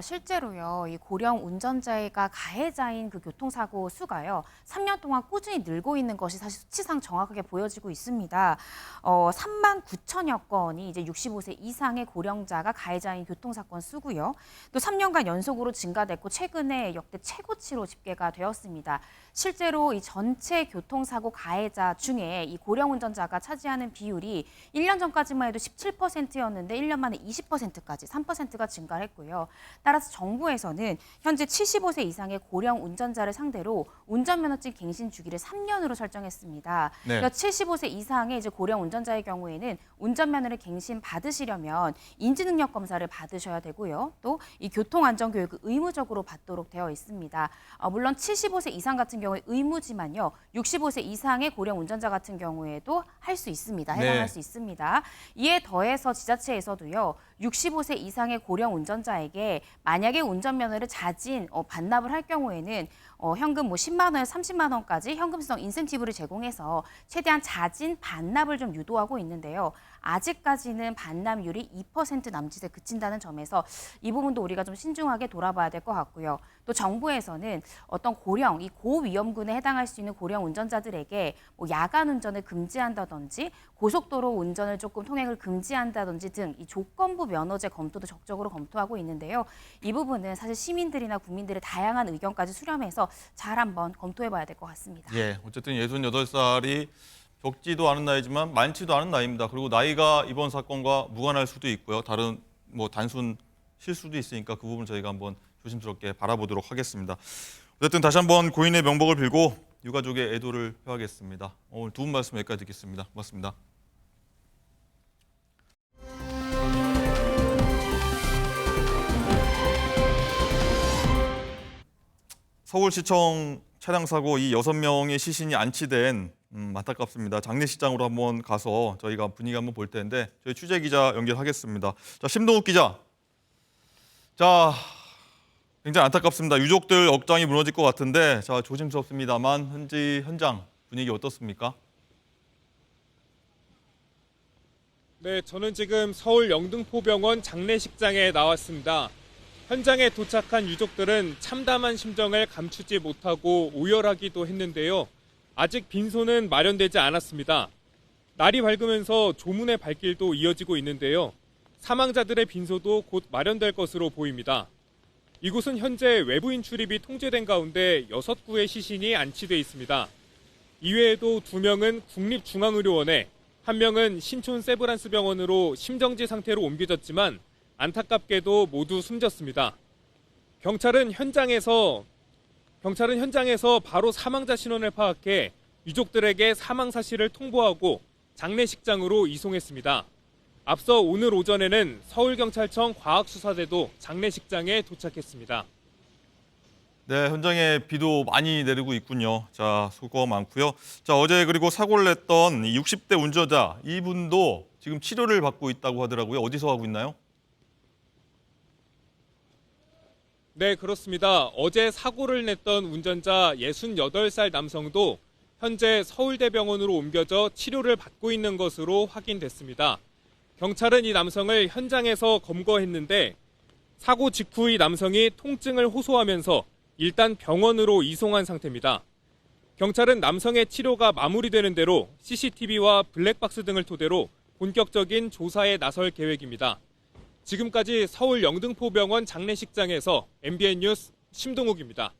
실제로요, 이 고령 운전자가 가해자인 그 교통사고 수가요, 3년 동안 꾸준히 늘고 있는 것이 사실 수치상 정확하게 보여지고 있습니다. 3만 9천여 건이 이제 65세 이상의 고령자가 가해자인 교통사건 수고요. 또 3년간 연속으로 증가됐고 최근에 역대 최고치로 집계가 되었습니다. 실제로 이 전체 교통사고 가해자 중에 이 고령 운전자가 차지하는 비율이 1년 전까지만 해도 17%였는데 1년 만에 20%까지 3%가 증가했고요. 따라서 정부에서는 현재 75세 이상의 고령 운전자를 상대로 운전면허증 갱신 주기를 3년으로 설정했습니다. 네. 그러니까 75세 이상의 이제 고령 운전자의 경우에는 운전면허를 갱신 받으시려면 인지능력 검사를 받으셔야 되고요. 또 이 교통안전교육을 의무적으로 받도록 되어 있습니다. 물론 75세 이상 같은 경우에 의무지만요. 65세 이상의 고령 운전자 같은 경우에도 할 수 있습니다. 해당할 네. 수 있습니다. 이에 더해서 지자체에서도요. 65세 이상의 고령 운전자에게 만약에 운전면허를 자진 반납을 할 경우에는 현금 뭐 10만 원에서 30만 원까지 현금성 인센티브를 제공해서 최대한 자진 반납을 좀 유도하고 있는데요. 아직까지는 반납률이 2% 남짓에 그친다는 점에서 이 부분도 우리가 좀 신중하게 돌아봐야 될 것 같고요. 또 정부에서는 어떤 고령, 이 고위험군에 해당할 수 있는 고령 운전자들에게 뭐 야간 운전을 금지한다든지 고속도로 운전을 조금 통행을 금지한다든지 등 이 조건부 면허제 검토도 적극적으로 검토하고 있는데요. 이 부분은 사실 시민들이나 국민들의 다양한 의견까지 수렴해서 잘 한번 검토해봐야 될 것 같습니다. 예, 어쨌든 68살이 적지도 않은 나이지만 많지도 않은 나이입니다. 그리고 나이가 이번 사건과 무관할 수도 있고요. 다른 뭐 단순 실수도 있으니까 그 부분 저희가 한번 조심스럽게 바라보도록 하겠습니다. 어쨌든 다시 한번 고인의 명복을 빌고 유가족의 애도를 표하겠습니다. 오늘 두 분 말씀 여기까지 듣겠습니다. 고맙습니다. 서울시청 차량 사고 이 6명의 시신이 안치된 안타깝습니다. 장례식장으로 한번 가서 저희가 분위기 한번 볼 텐데 저희 취재 기자 연결하겠습니다. 자, 심동욱 기자. 자, 굉장히 안타깝습니다. 유족들 억장이 무너질 것 같은데 자, 조심스럽습니다만 현장 분위기 어떻습니까? 네, 저는 지금 서울 영등포병원 장례식장에 나왔습니다. 현장에 도착한 유족들은 참담한 심정을 감추지 못하고 오열하기도 했는데요. 아직 빈소는 마련되지 않았습니다. 날이 밝으면서 조문의 발길도 이어지고 있는데요. 사망자들의 빈소도 곧 마련될 것으로 보입니다. 이곳은 현재 외부인 출입이 통제된 가운데 6구의 시신이 안치돼 있습니다. 이외에도 2명은 국립중앙의료원에 한 명은 신촌 세브란스 병원으로 심정지 상태로 옮겨졌지만 안타깝게도 모두 숨졌습니다. 경찰은 현장에서 바로 사망자 신원을 파악해 유족들에게 사망 사실을 통보하고 장례식장으로 이송했습니다. 앞서 오늘 오전에는 서울경찰청 과학수사대도 장례식장에 도착했습니다. 네, 현장에 비도 많이 내리고 있군요. 자, 수고가 많고요. 자, 어제 그리고 사고를 냈던 60대 운전자 이분도 지금 치료를 받고 있다고 하더라고요. 어디서 하고 있나요? 네, 그렇습니다. 어제 사고를 냈던 운전자 68살 남성도 현재 서울대병원으로 옮겨져 치료를 받고 있는 것으로 확인됐습니다. 경찰은 이 남성을 현장에서 검거했는데 사고 직후 이 남성이 통증을 호소하면서 일단 병원으로 이송한 상태입니다. 경찰은 남성의 치료가 마무리되는 대로 CCTV와 블랙박스 등을 토대로 본격적인 조사에 나설 계획입니다. 지금까지 서울 영등포병원 장례식장에서 MBN 뉴스 심동욱입니다.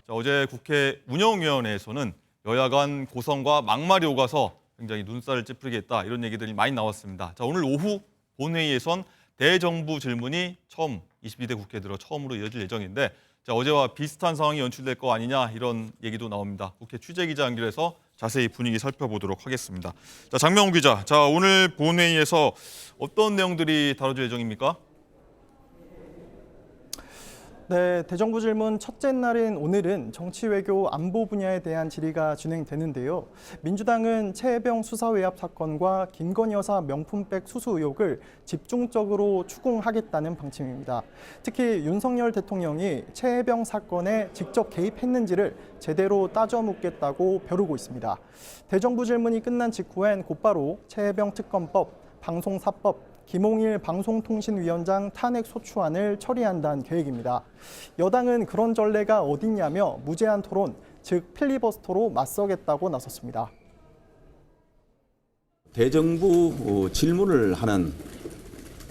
자, 어제 국회 운영위원회에서는 여야 간 고성과 막말이 오가서 굉장히 눈살을 찌푸리게 했다, 이런 얘기들이 많이 나왔습니다. 자, 오늘 오후 본회의에선 대정부 질문이 22대 국회 들어 처음으로 이어질 예정인데, 자, 어제와 비슷한 상황이 연출될 거 아니냐, 이런 얘기도 나옵니다. 국회 취재기자 연결해서 자세히 분위기 살펴보도록 하겠습니다. 자, 장명우 기자, 자, 오늘 본회의에서 어떤 내용들이 다뤄질 예정입니까? 네, 대정부 질문 첫째 날인 오늘은 정치, 외교, 안보 분야에 대한 질의가 진행되는데요. 민주당은 최혜병 수사외압 사건과 김건희 여사 명품백 수수 의혹을 집중적으로 추궁하겠다는 방침입니다. 특히 윤석열 대통령이 최혜병 사건에 직접 개입했는지를 제대로 따져 묻겠다고 벼르고 있습니다. 대정부 질문이 끝난 직후엔 곧바로 최혜병 특검법, 방송사법, 김홍일 방송통신위원장 탄핵 소추안을 처리한다는 계획입니다. 여당은 그런 전례가 어딨냐며 무제한 토론, 즉 필리버스터로 맞서겠다고 나섰습니다. 대정부 질문을 하는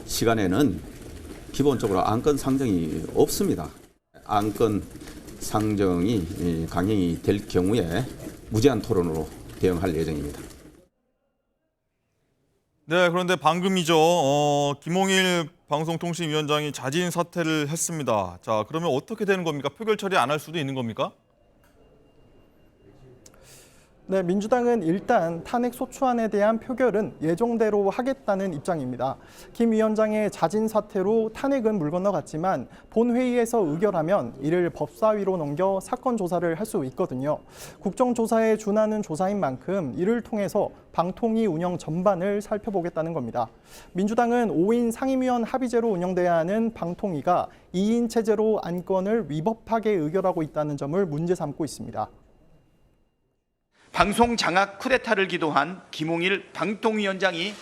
시간에는 기본적으로 안건 상정이 없습니다. 안건 상정이 강행이 될 경우에 무제한 토론으로 대응할 예정입니다. 네, 그런데 방금이죠. 김홍일 방송통신위원장이 자진 사퇴를 했습니다. 자, 그러면 어떻게 되는 겁니까? 표결 처리 안 할 수도 있는 겁니까? 네, 민주당은 일단 탄핵 소추안에 대한 표결은 예정대로 하겠다는 입장입니다. 김 위원장의 자진 사퇴로 탄핵은 물 건너갔지만 본회의에서 의결하면 이를 법사위로 넘겨 사건 조사를 할 수 있거든요. 국정조사에 준하는 조사인 만큼 이를 통해서 방통위 운영 전반을 살펴보겠다는 겁니다. 민주당은 5인 상임위원 합의제로 운영돼야 하는 방통위가 2인 체제로 안건을 위법하게 의결하고 있다는 점을 문제 삼고 있습니다. 방송 장악 쿠데타를 기도한 김홍일 방통위원장이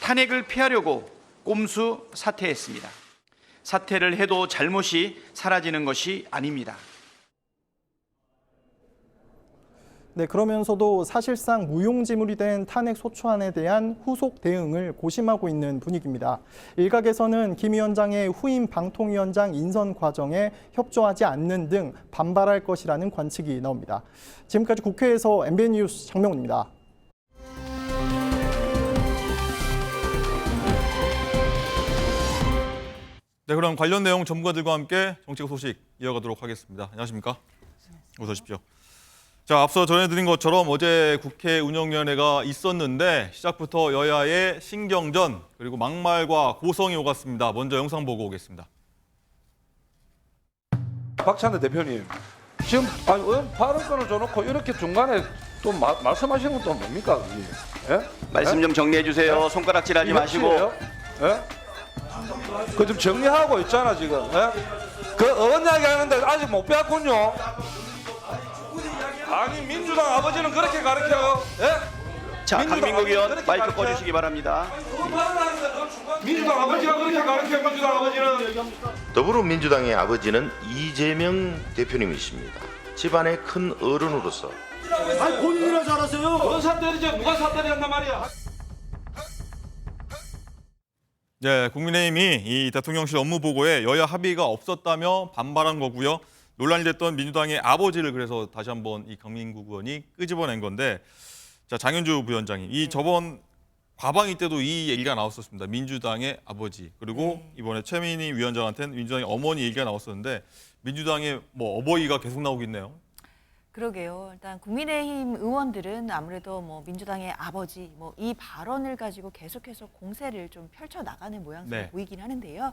탄핵을 피하려고 꼼수 사퇴했습니다. 사퇴를 해도 잘못이 사라지는 것이 아닙니다. 네, 그러면서도 사실상 무용지물이 된 탄핵 소추안에 대한 후속 대응을 고심하고 있는 분위기입니다. 일각에서는 김 위원장의 후임 방통위원장 인선 과정에 협조하지 않는 등 반발할 것이라는 관측이 나옵니다. 지금까지 국회에서 MBN 뉴스 장명훈입니다. 네, 그럼 관련 내용 전문가들과 함께 정치적 소식 이어가도록 하겠습니다. 안녕하십니까? 어서 오십시오. 자, 앞서 전해드린 것처럼 어제 국회 운영위원회가 있었는데 시작부터 여야의 신경전 그리고 막말과 고성이 오갔습니다. 먼저 영상 보고 오겠습니다. 박찬대 대표님, 지금 발언권을 줘놓고 이렇게 중간에 또 말씀하시는 것도 뭡니까? 예? 말씀 좀 정리해 주세요. 손가락질하지 마시고. 예? 그 좀 정리하고 있잖아 지금. 예? 그 어원 이야기 하는데 아직 못 배웠군요. 아니 민주당 아버지는 그렇게 가르쳐요. 예? 자, 강민국 의원 마이크 꺼주시기 바랍니다. 민주당 아버지가 그렇게 가르쳐요. 민주당 아버지는. 더불어민주당의 아버지는 이재명 대표님이십니다. 집안의 큰 어른으로서. 아니 본인이라 잘하세요. 뭔 사태리죠? 누가 사태리한단 말이야. 네, 국민의힘이 이 대통령실 업무 보고에 여야 합의가 없었다며 반발한 거고요. 논란이 됐던 민주당의 아버지를 그래서 다시 한번 이 강민구 의원이 끄집어낸 건데, 자, 장현주 부위원장님, 이 저번 과방위 때도 이 얘기가 나왔었습니다. 민주당의 아버지, 그리고 이번에 최민희 위원장한테는 민주당의 어머니 얘기가 나왔었는데, 민주당의 뭐 어버이가 계속 나오고 있네요. 그러게요. 일단 국민의힘 의원들은 아무래도 뭐 민주당의 아버지 뭐 이 발언을 가지고 계속해서 공세를 좀 펼쳐 나가는 모양새가 네. 보이긴 하는데요.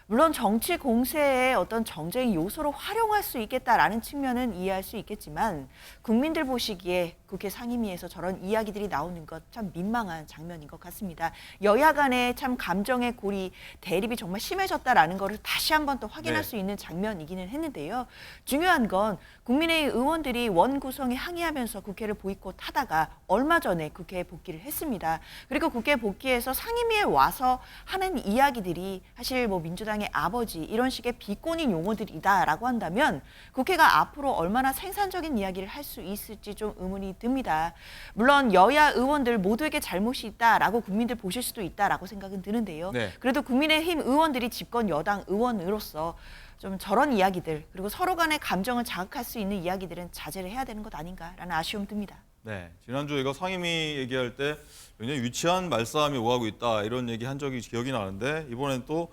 물론 정치 공세의 어떤 정쟁 요소로 활용할 수 있겠다라는 측면은 이해할 수 있겠지만 국민들 보시기에 국회 상임위에서 저런 이야기들이 나오는 것 참 민망한 장면인 것 같습니다. 여야 간의 참 감정의 골이 대립이 정말 심해졌다라는 것을 다시 한번 또 확인할 네. 수 있는 장면이기는 했는데요. 중요한 건 국민의힘 의원들이 원 구성에 항의하면서 국회를 보이콧하다가 얼마 전에 국회에 복귀를 했습니다. 그리고 국회에 복귀해서 상임위에 와서 하는 이야기들이 사실 뭐 민주당의 아버지 이런 식의 비꼬는 용어들이다라고 한다면 국회가 앞으로 얼마나 생산적인 이야기를 할 수 있을지 좀 의문이 듭니다. 물론 여야 의원들 모두에게 잘못이 있다라고 국민들 보실 수도 있다라고 생각은 드는데요. 네. 그래도 국민의힘 의원들이 집권 여당 의원으로서 좀 저런 이야기들 그리고 서로 간의 감정을 자극할 수 있는 이야기들은 자제를 해야 되는 것 아닌가라는 아쉬움 듭니다. 네, 지난주에 이거 상임위 얘기할 때 굉장히 유치한 말싸움이 오가고 있다 이런 얘기 한 적이 기억이 나는데, 이번엔 또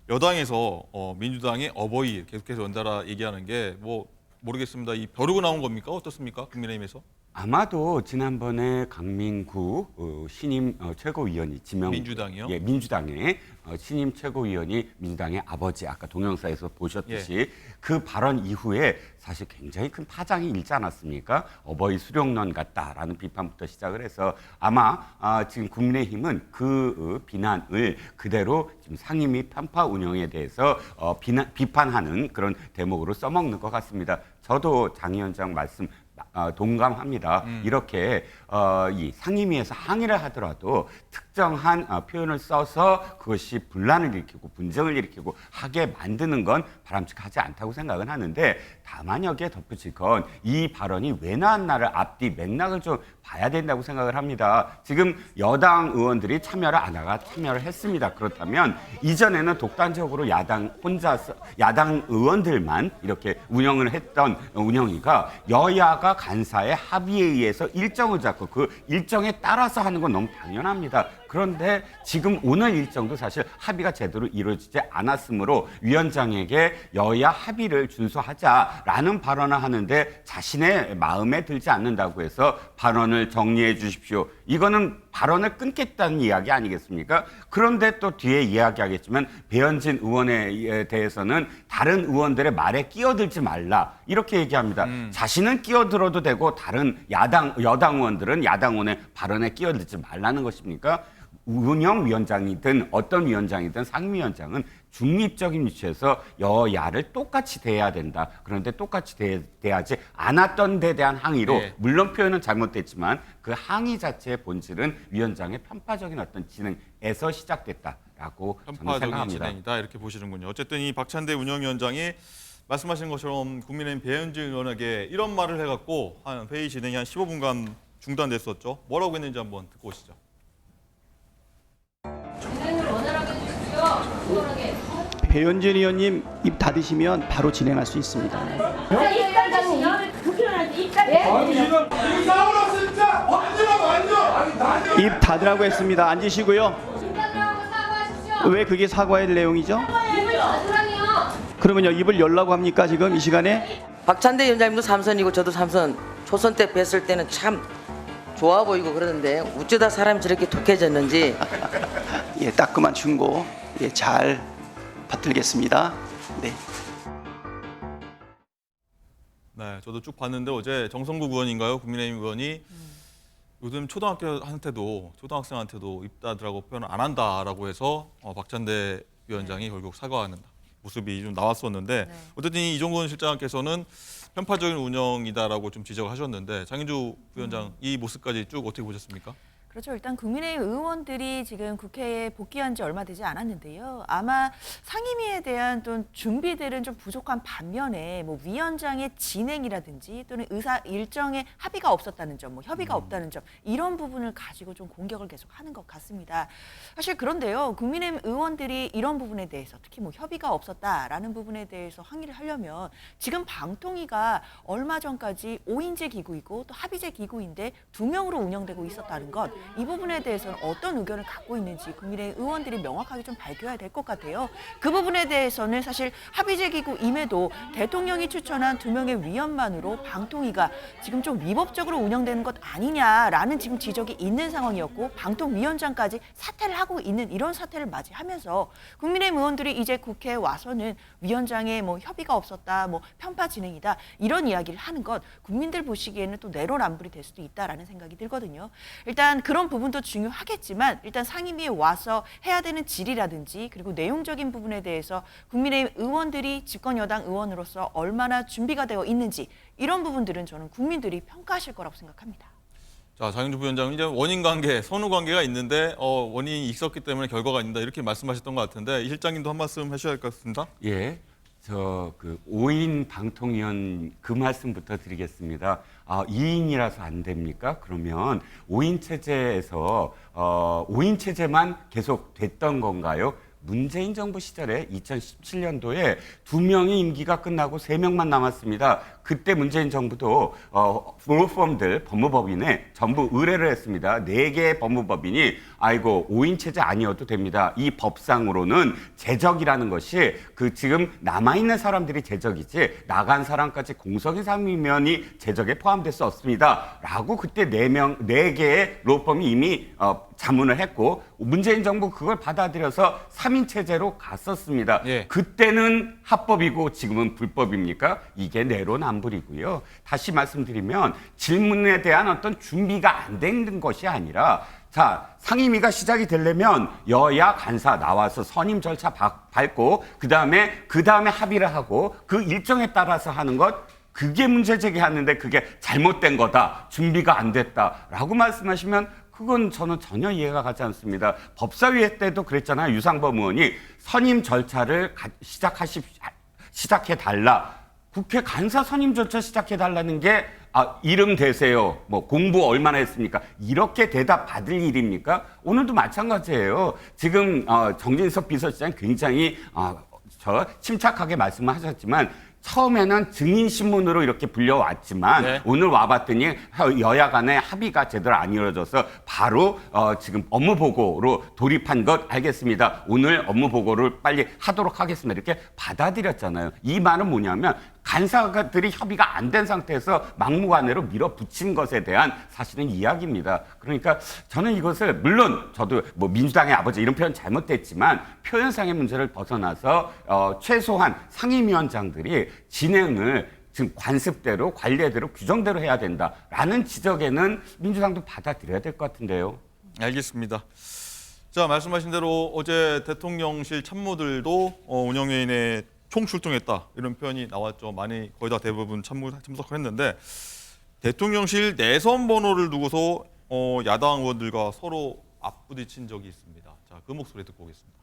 여당에서 민주당의 어버이 계속해서 연달아 얘기하는 게 뭐 모르겠습니다. 이 벼르고 나온 겁니까? 어떻습니까? 국민의힘에서? 아마도 지난번에 강민구 신임 최고위원이 지명 민주당이요? 예, 민주당의 신임 최고위원이 민주당의 아버지 아까 동영상에서 보셨듯이 그 발언 이후에 사실 굉장히 큰 파장이 일지 않았습니까? 어버이 수령론 같다라는 비판부터 시작을 해서 아마 지금 국민의힘은 그 비난을 그대로 지금 상임위 편파 운영에 대해서 비판하는 그런 대목으로 써먹는 것 같습니다. 저도 장 위원장 말씀 동감합니다. 이렇게 이 상임위에서 항의를 하더라도 특정한 표현을 써서 그것이 분란을 일으키고 분쟁을 일으키고 하게 만드는 건 바람직하지 않다고 생각은 하는데, 다만 여기에 덧붙일 건 이 발언이 왜 나왔나를 앞뒤 맥락을 좀 봐야 된다고 생각을 합니다. 지금 여당 의원들이 참여를 안 하가 참여를 했습니다. 그렇다면 이전에는 독단적으로 야당 혼자서 야당 의원들만 이렇게 운영을 했던 운영위가 여야가 간사의 합의에 의해서 일정을 잡고 그 일정에 따라서 하는 건 너무 당연합니다. 그런데 지금 오늘 일정도 사실 합의가 제대로 이루어지지 않았으므로 위원장에게 여야 합의를 준수하자라는 발언을 하는데 자신의 마음에 들지 않는다고 해서 발언을 정리해 주십시오. 이거는 발언을 끊겠다는 이야기 아니겠습니까? 그런데 또 뒤에 이야기하겠지만 배현진 의원에 대해서는 다른 의원들의 말에 끼어들지 말라 이렇게 얘기합니다. 자신은 끼어들어도 되고 다른 여당 의원들은 야당 의원의 발언에 끼어들지 말라는 것입니까? 운영위원장이든 어떤 위원장이든 상임위원장은 중립적인 위치에서 여야를 똑같이 대해야 된다. 그런데 똑같이 대하지 않았던 데 대한 항의로 물론 표현은 잘못됐지만 그 항의 자체의 본질은 위원장의 편파적인 어떤 진행에서 시작됐다라고 저는 편파적인 생각합니다. 진행이다 이렇게 보시는군요. 어쨌든 이 박찬대 운영위원장이 말씀하신 것처럼 국민의힘 배현진 의원에게 이런 말을 해갖고 한 회의 진행이 한 15분간 중단됐었죠. 뭐라고 했는지 한번 듣고 오시죠. 배현진 의원님 입 닫으시면 바로 진행할 수 있습니다. 입 닫으라고 했습니다. 앉으시고요. 왜 그게 사과의 내용이죠? 그러면요 입을 열라고 합니까 지금 이 시간에? 박찬대 위원장님도 삼선이고 저도 삼선. 초선 때 뵀을 때는 참 좋아 보이고 그러는데 어쩌다 사람이 저렇게 독해졌는지. 예, 따끔한 충고 잘 받들겠습니다. 네. 네, 저도 쭉 봤는데 어제 정성국 의원인가요? 국민의힘 의원이 요즘 초등학생한테도 입 닫으라고 표현을 안 한다라고 해서 박찬대 위원장이 결국 사과하는 모습이 좀 나왔었는데 어쨌든 이종건 실장께서는 편파적인 운영이다라고 좀 지적을 하셨는데 장인주 위원장 이 모습까지 쭉 어떻게 보셨습니까? 그렇죠. 일단 국민의힘 의원들이 지금 국회에 복귀한 지 얼마 되지 않았는데요. 아마 상임위에 대한 또 준비들은 좀 부족한 반면에 뭐 위원장의 진행이라든지 또는 의사 일정에 합의가 없었다는 점, 뭐 협의가 없다는 점 이런 부분을 가지고 좀 공격을 계속하는 것 같습니다. 사실 그런데요. 국민의힘 의원들이 이런 부분에 대해서 특히 뭐 협의가 없었다라는 부분에 대해서 항의를 하려면 지금 방통위가 얼마 전까지 5인제 기구이고 또 합의제 기구인데 2명으로 운영되고 있었다는 것 이 부분에 대해서는 어떤 의견을 갖고 있는지 국민의힘 의원들이 명확하게 좀 밝혀야 될 것 같아요. 그 부분에 대해서는 사실 합의제 기구임에도 대통령이 추천한 2명의 위원만으로 방통위가 지금 좀 위법적으로 운영되는 것 아니냐라는 지금 지적이 있는 상황이었고 방통위원장까지 사퇴를 하고 있는 이런 사태를 맞이하면서 국민의힘 의원들이 이제 국회에 와서는 위원장의 뭐 협의가 없었다, 뭐 편파 진행이다 이런 이야기를 하는 것 국민들 보시기에는 또 내로남불이 될 수도 있다라는 생각이 들거든요. 일단 그런 부분도 중요하겠지만 일단 상임위에 와서 해야 되는 질이라든지 그리고 내용적인 부분에 대해서 국민의힘 의원들이 집권 여당 의원으로서 얼마나 준비가 되어 있는지 이런 부분들은 저는 국민들이 평가하실 거라고 생각합니다. 자, 장윤주 부위원장님 이제 원인 관계, 선후 관계가 있는데 원인이 있었기 때문에 결과가 있는다 이렇게 말씀하셨던 것 같은데 이 실장님도 한 말씀 해주셔야 할 것 같습니다. 예, 저 그 5인 방통위원 그 말씀부터 드리겠습니다. 2인이라서 안 됩니까? 그러면 5인 체제에서 5인 체제만 계속 됐던 건가요? 문재인 정부 시절에 2017년도에 2명의 임기가 끝나고 3명만 남았습니다. 그때 문재인 정부도 로펌들 법무법인에 전부 의뢰를 했습니다. 4개의 법무법인이 아이고 5인 체제 아니어도 됩니다. 이 법상으로는 제적이라는 것이 그 지금 남아있는 사람들이 제적이지 나간 사람까지 공석인 상임위원이 제적에 포함될 수 없습니다. 라고 그때 4개의 로펌이 이미 자문을 했고 문재인 정부 그걸 받아들여서 3인 체제로 갔었습니다. 예. 그때는 합법이고 지금은 불법입니까? 이게 내로남불이고요. 다시 말씀드리면 질문에 대한 어떤 준비가 안 된 것이 아니라 자, 상임위가 시작이 되려면 여야 간사 나와서 선임 절차 밟고 그다음에 합의를 하고 그 일정에 따라서 하는 것 그게 문제 제기하는데 그게 잘못된 거다. 준비가 안 됐다라고 말씀하시면 그건 저는 전혀 이해가 가지 않습니다. 법사위 때도 그랬잖아요. 유상범 의원이 선임 절차를 시작해달라. 국회 간사 선임 절차 시작해달라는 게 이름 대세요. 뭐 공부 얼마나 했습니까? 이렇게 대답 받을 일입니까? 오늘도 마찬가지예요. 지금 정진석 비서실장 굉장히 침착하게 말씀하셨지만 처음에는 증인신문으로 이렇게 불려왔지만 네. 오늘 와봤더니 여야 간의 합의가 제대로 안 이루어져서 바로 지금 업무보고로 돌입한 것 알겠습니다. 오늘 업무보고를 빨리 하도록 하겠습니다. 이렇게 받아들였잖아요. 이 말은 뭐냐면 간사들이 협의가 안 된 상태에서 막무가내로 밀어붙인 것에 대한 사실은 이야기입니다. 그러니까 저는 이것을 물론 저도 뭐 민주당의 아버지 이런 표현 잘못됐지만 표현상의 문제를 벗어나서 최소한 상임위원장들이 진행을 지금 관습대로 관례대로 규정대로 해야 된다라는 지적에는 민주당도 받아들여야 될 것 같은데요. 알겠습니다. 자, 말씀하신 대로 어제 대통령실 참모들도 운영위원회에 총출동했다 이런 표현이 나왔죠. 많이 거의 다 대부분 참석을 했는데 대통령실 내선 번호를 두고서 야당 의원들과 서로 맞부딪힌 적이 있습니다. 자, 그 목소리 듣고 오겠습니다.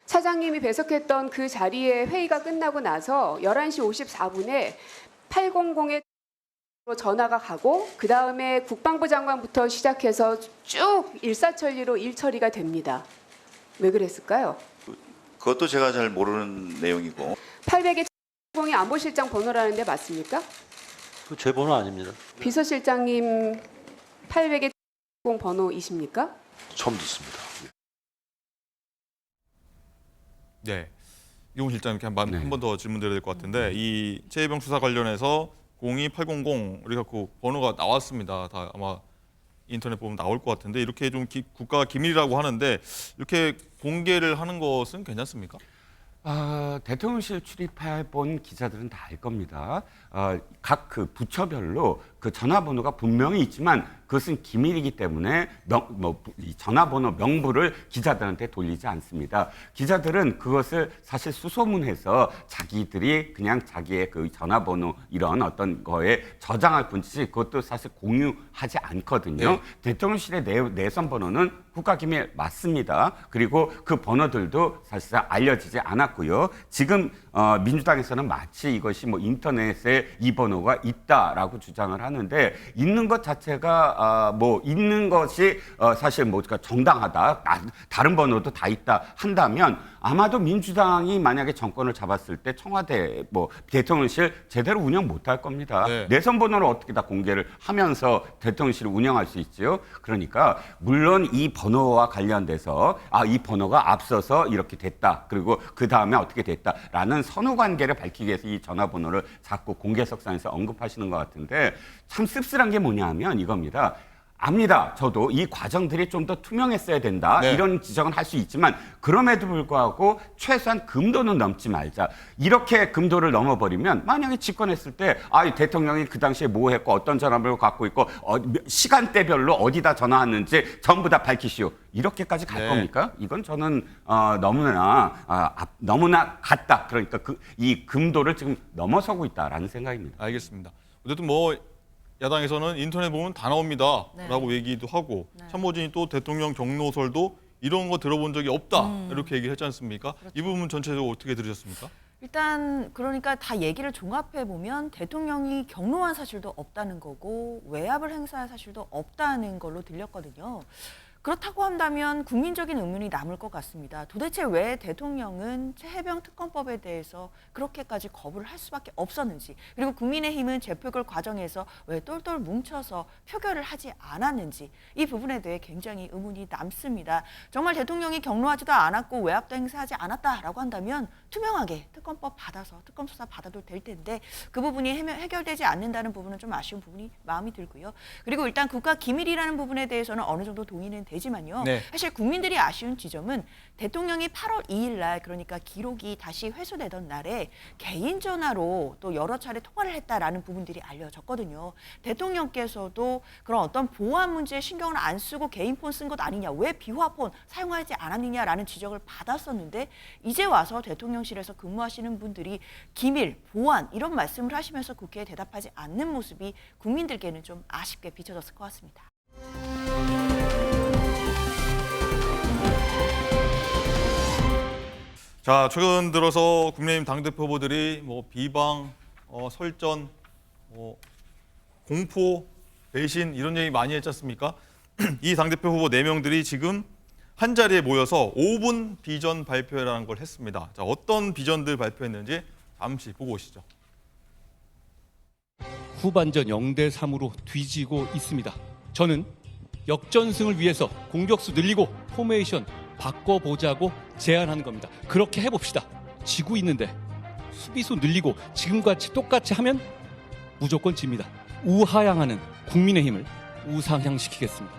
차장님이 배석했던 그 자리에 회의가 끝나고 나서 11시 54분에 800에 전화가 가고 그다음에 국방부 장관부터 시작해서 쭉 일사천리로 일처리가 됩니다. 왜 그랬을까요? 그것도 제가 잘 모르는 내용이고. 800에 안보실장 번호라는데 맞습니까? 그 제 번호 아닙니다. 비서실장님 800에 번호이십니까? 처음 듣습니다. 네, 이용 실장님께 한 번 더 질문드려야 될 것 같은데 이 최혜병 수사 관련해서 02800 이렇게 갖고 번호가 나왔습니다. 다 아마 인터넷 보면 나올 것 같은데 이렇게 좀 국가 기밀이라고 하는데 이렇게 공개를 하는 것은 괜찮습니까? 대통령실 출입해 본 기자들은 다 알 겁니다. 각 그 부처별로 그 전화번호가 분명히 있지만 그것은 기밀이기 때문에 이 전화번호 명부를 기자들한테 돌리지 않습니다. 기자들은 그것을 사실 수소문해서 자기들이 그냥 자기의 그 전화번호 이런 어떤 거에 저장할 뿐이지 그것도 사실 공유하지 않거든요. 네. 대통령실의 내선 번호는 국가기밀 맞습니다. 그리고 그 번호들도 사실상 알려지지 않았고요. 지금 민주당에서는 마치 이것이 뭐 인터넷에 이 번호가 있다라고 주장을 하는데 있는 것 자체가 뭐 있는 것이 사실 뭐가 정당하다. 다른 번호도 다 있다 한다면 아마도 민주당이 만약에 정권을 잡았을 때 청와대 뭐 대통령실 제대로 운영 못할 겁니다. 네. 내선 번호를 어떻게 다 공개를 하면서 대통령실을 운영할 수 있지요. 그러니까 물론 이 번호와 관련돼서 이 번호가 앞서서 이렇게 됐다. 그리고 그 다음에 어떻게 됐다라는 선후 관계를 밝히기 위해서 이 전화번호를 자꾸 공개석상에서 언급하시는 것 같은데 참 씁쓸한 게 뭐냐면 이겁니다. 압니다. 저도 이 과정들이 좀 더 투명했어야 된다. 네. 이런 지적은 할 수 있지만 그럼에도 불구하고 최소한 금도는 넘지 말자. 이렇게 금도를 넘어버리면 만약에 집권했을 때 대통령이 그 당시에 뭐 했고 어떤 전화번호를 갖고 있고 시간대별로 어디다 전화했는지 전부 다 밝히시오. 이렇게까지 갈 네. 겁니까? 이건 저는 너무나 같다. 그러니까 이 금도를 지금 넘어서고 있다라는 생각입니다. 알겠습니다. 어쨌든 뭐 야당에서는 인터넷 보면 다 나옵니다라고 얘기도 하고 참모진이 또 대통령 경로설도 이런 거 들어본 적이 없다 이렇게 얘기를 했지 않습니까? 이 부분 전체적으로 어떻게 들으셨습니까? 일단 그러니까 다 얘기를 종합해 보면 대통령이 경로한 사실도 없다는 거고 외압을 행사할 사실도 없다는 걸로 들렸거든요. 그렇다고 한다면 국민적인 의문이 남을 것 같습니다. 도대체 왜 대통령은 해병 특검법에 대해서 그렇게까지 거부를 할 수밖에 없었는지, 그리고 국민의힘은 재표결 과정에서 왜 똘똘 뭉쳐서 표결을 하지 않았는지 이 부분에 대해 굉장히 의문이 남습니다. 정말 대통령이 경로하지도 않았고 외압도 행사하지 않았다라고 한다면 투명하게 특검법 받아서 특검 수사 받아도 될 텐데 그 부분이 해결되지 않는다는 부분은 좀 아쉬운 부분이 마음이 들고요. 그리고 일단 국가 기밀이라는 부분에 대해서는 어느 정도 동의는 되지만요. 네. 사실 국민들이 아쉬운 지점은 대통령이 8월 2일 날 그러니까 기록이 다시 회수되던 날에 개인 전화로 또 여러 차례 통화를 했다라는 부분들이 알려졌거든요. 대통령께서도 그런 어떤 보안 문제에 신경을 안 쓰고 개인 폰 쓴 것 아니냐, 왜 비화폰 사용하지 않았느냐라는 지적을 받았었는데 이제 와서 대통령실에서 근무하시는 분들이 기밀, 보안 이런 말씀을 하시면서 국회에 대답하지 않는 모습이 국민들께는 좀 아쉽게 비춰졌을 것 같습니다. 자, 최근 들어서 국민의힘 당대표 후보들이 뭐 비방, 설전, 공포, 배신 이런 얘기 많이 했지 않습니까? 이 당대표 후보 4명들이 지금 한 자리에 모여서 5분 비전 발표라는 걸 했습니다. 자, 어떤 비전들 발표했는지 잠시 보고 오시죠. 후반전 0대3으로 뒤지고 있습니다. 저는 역전승을 위해서 공격수 늘리고 포메이션 바꿔보자고 제안하는 겁니다. 그렇게 해봅시다. 지고 있는데 수비수 늘리고 지금같이 똑같이 하면 무조건 집니다. 우하향하는 국민의힘을 우상향시키겠습니다.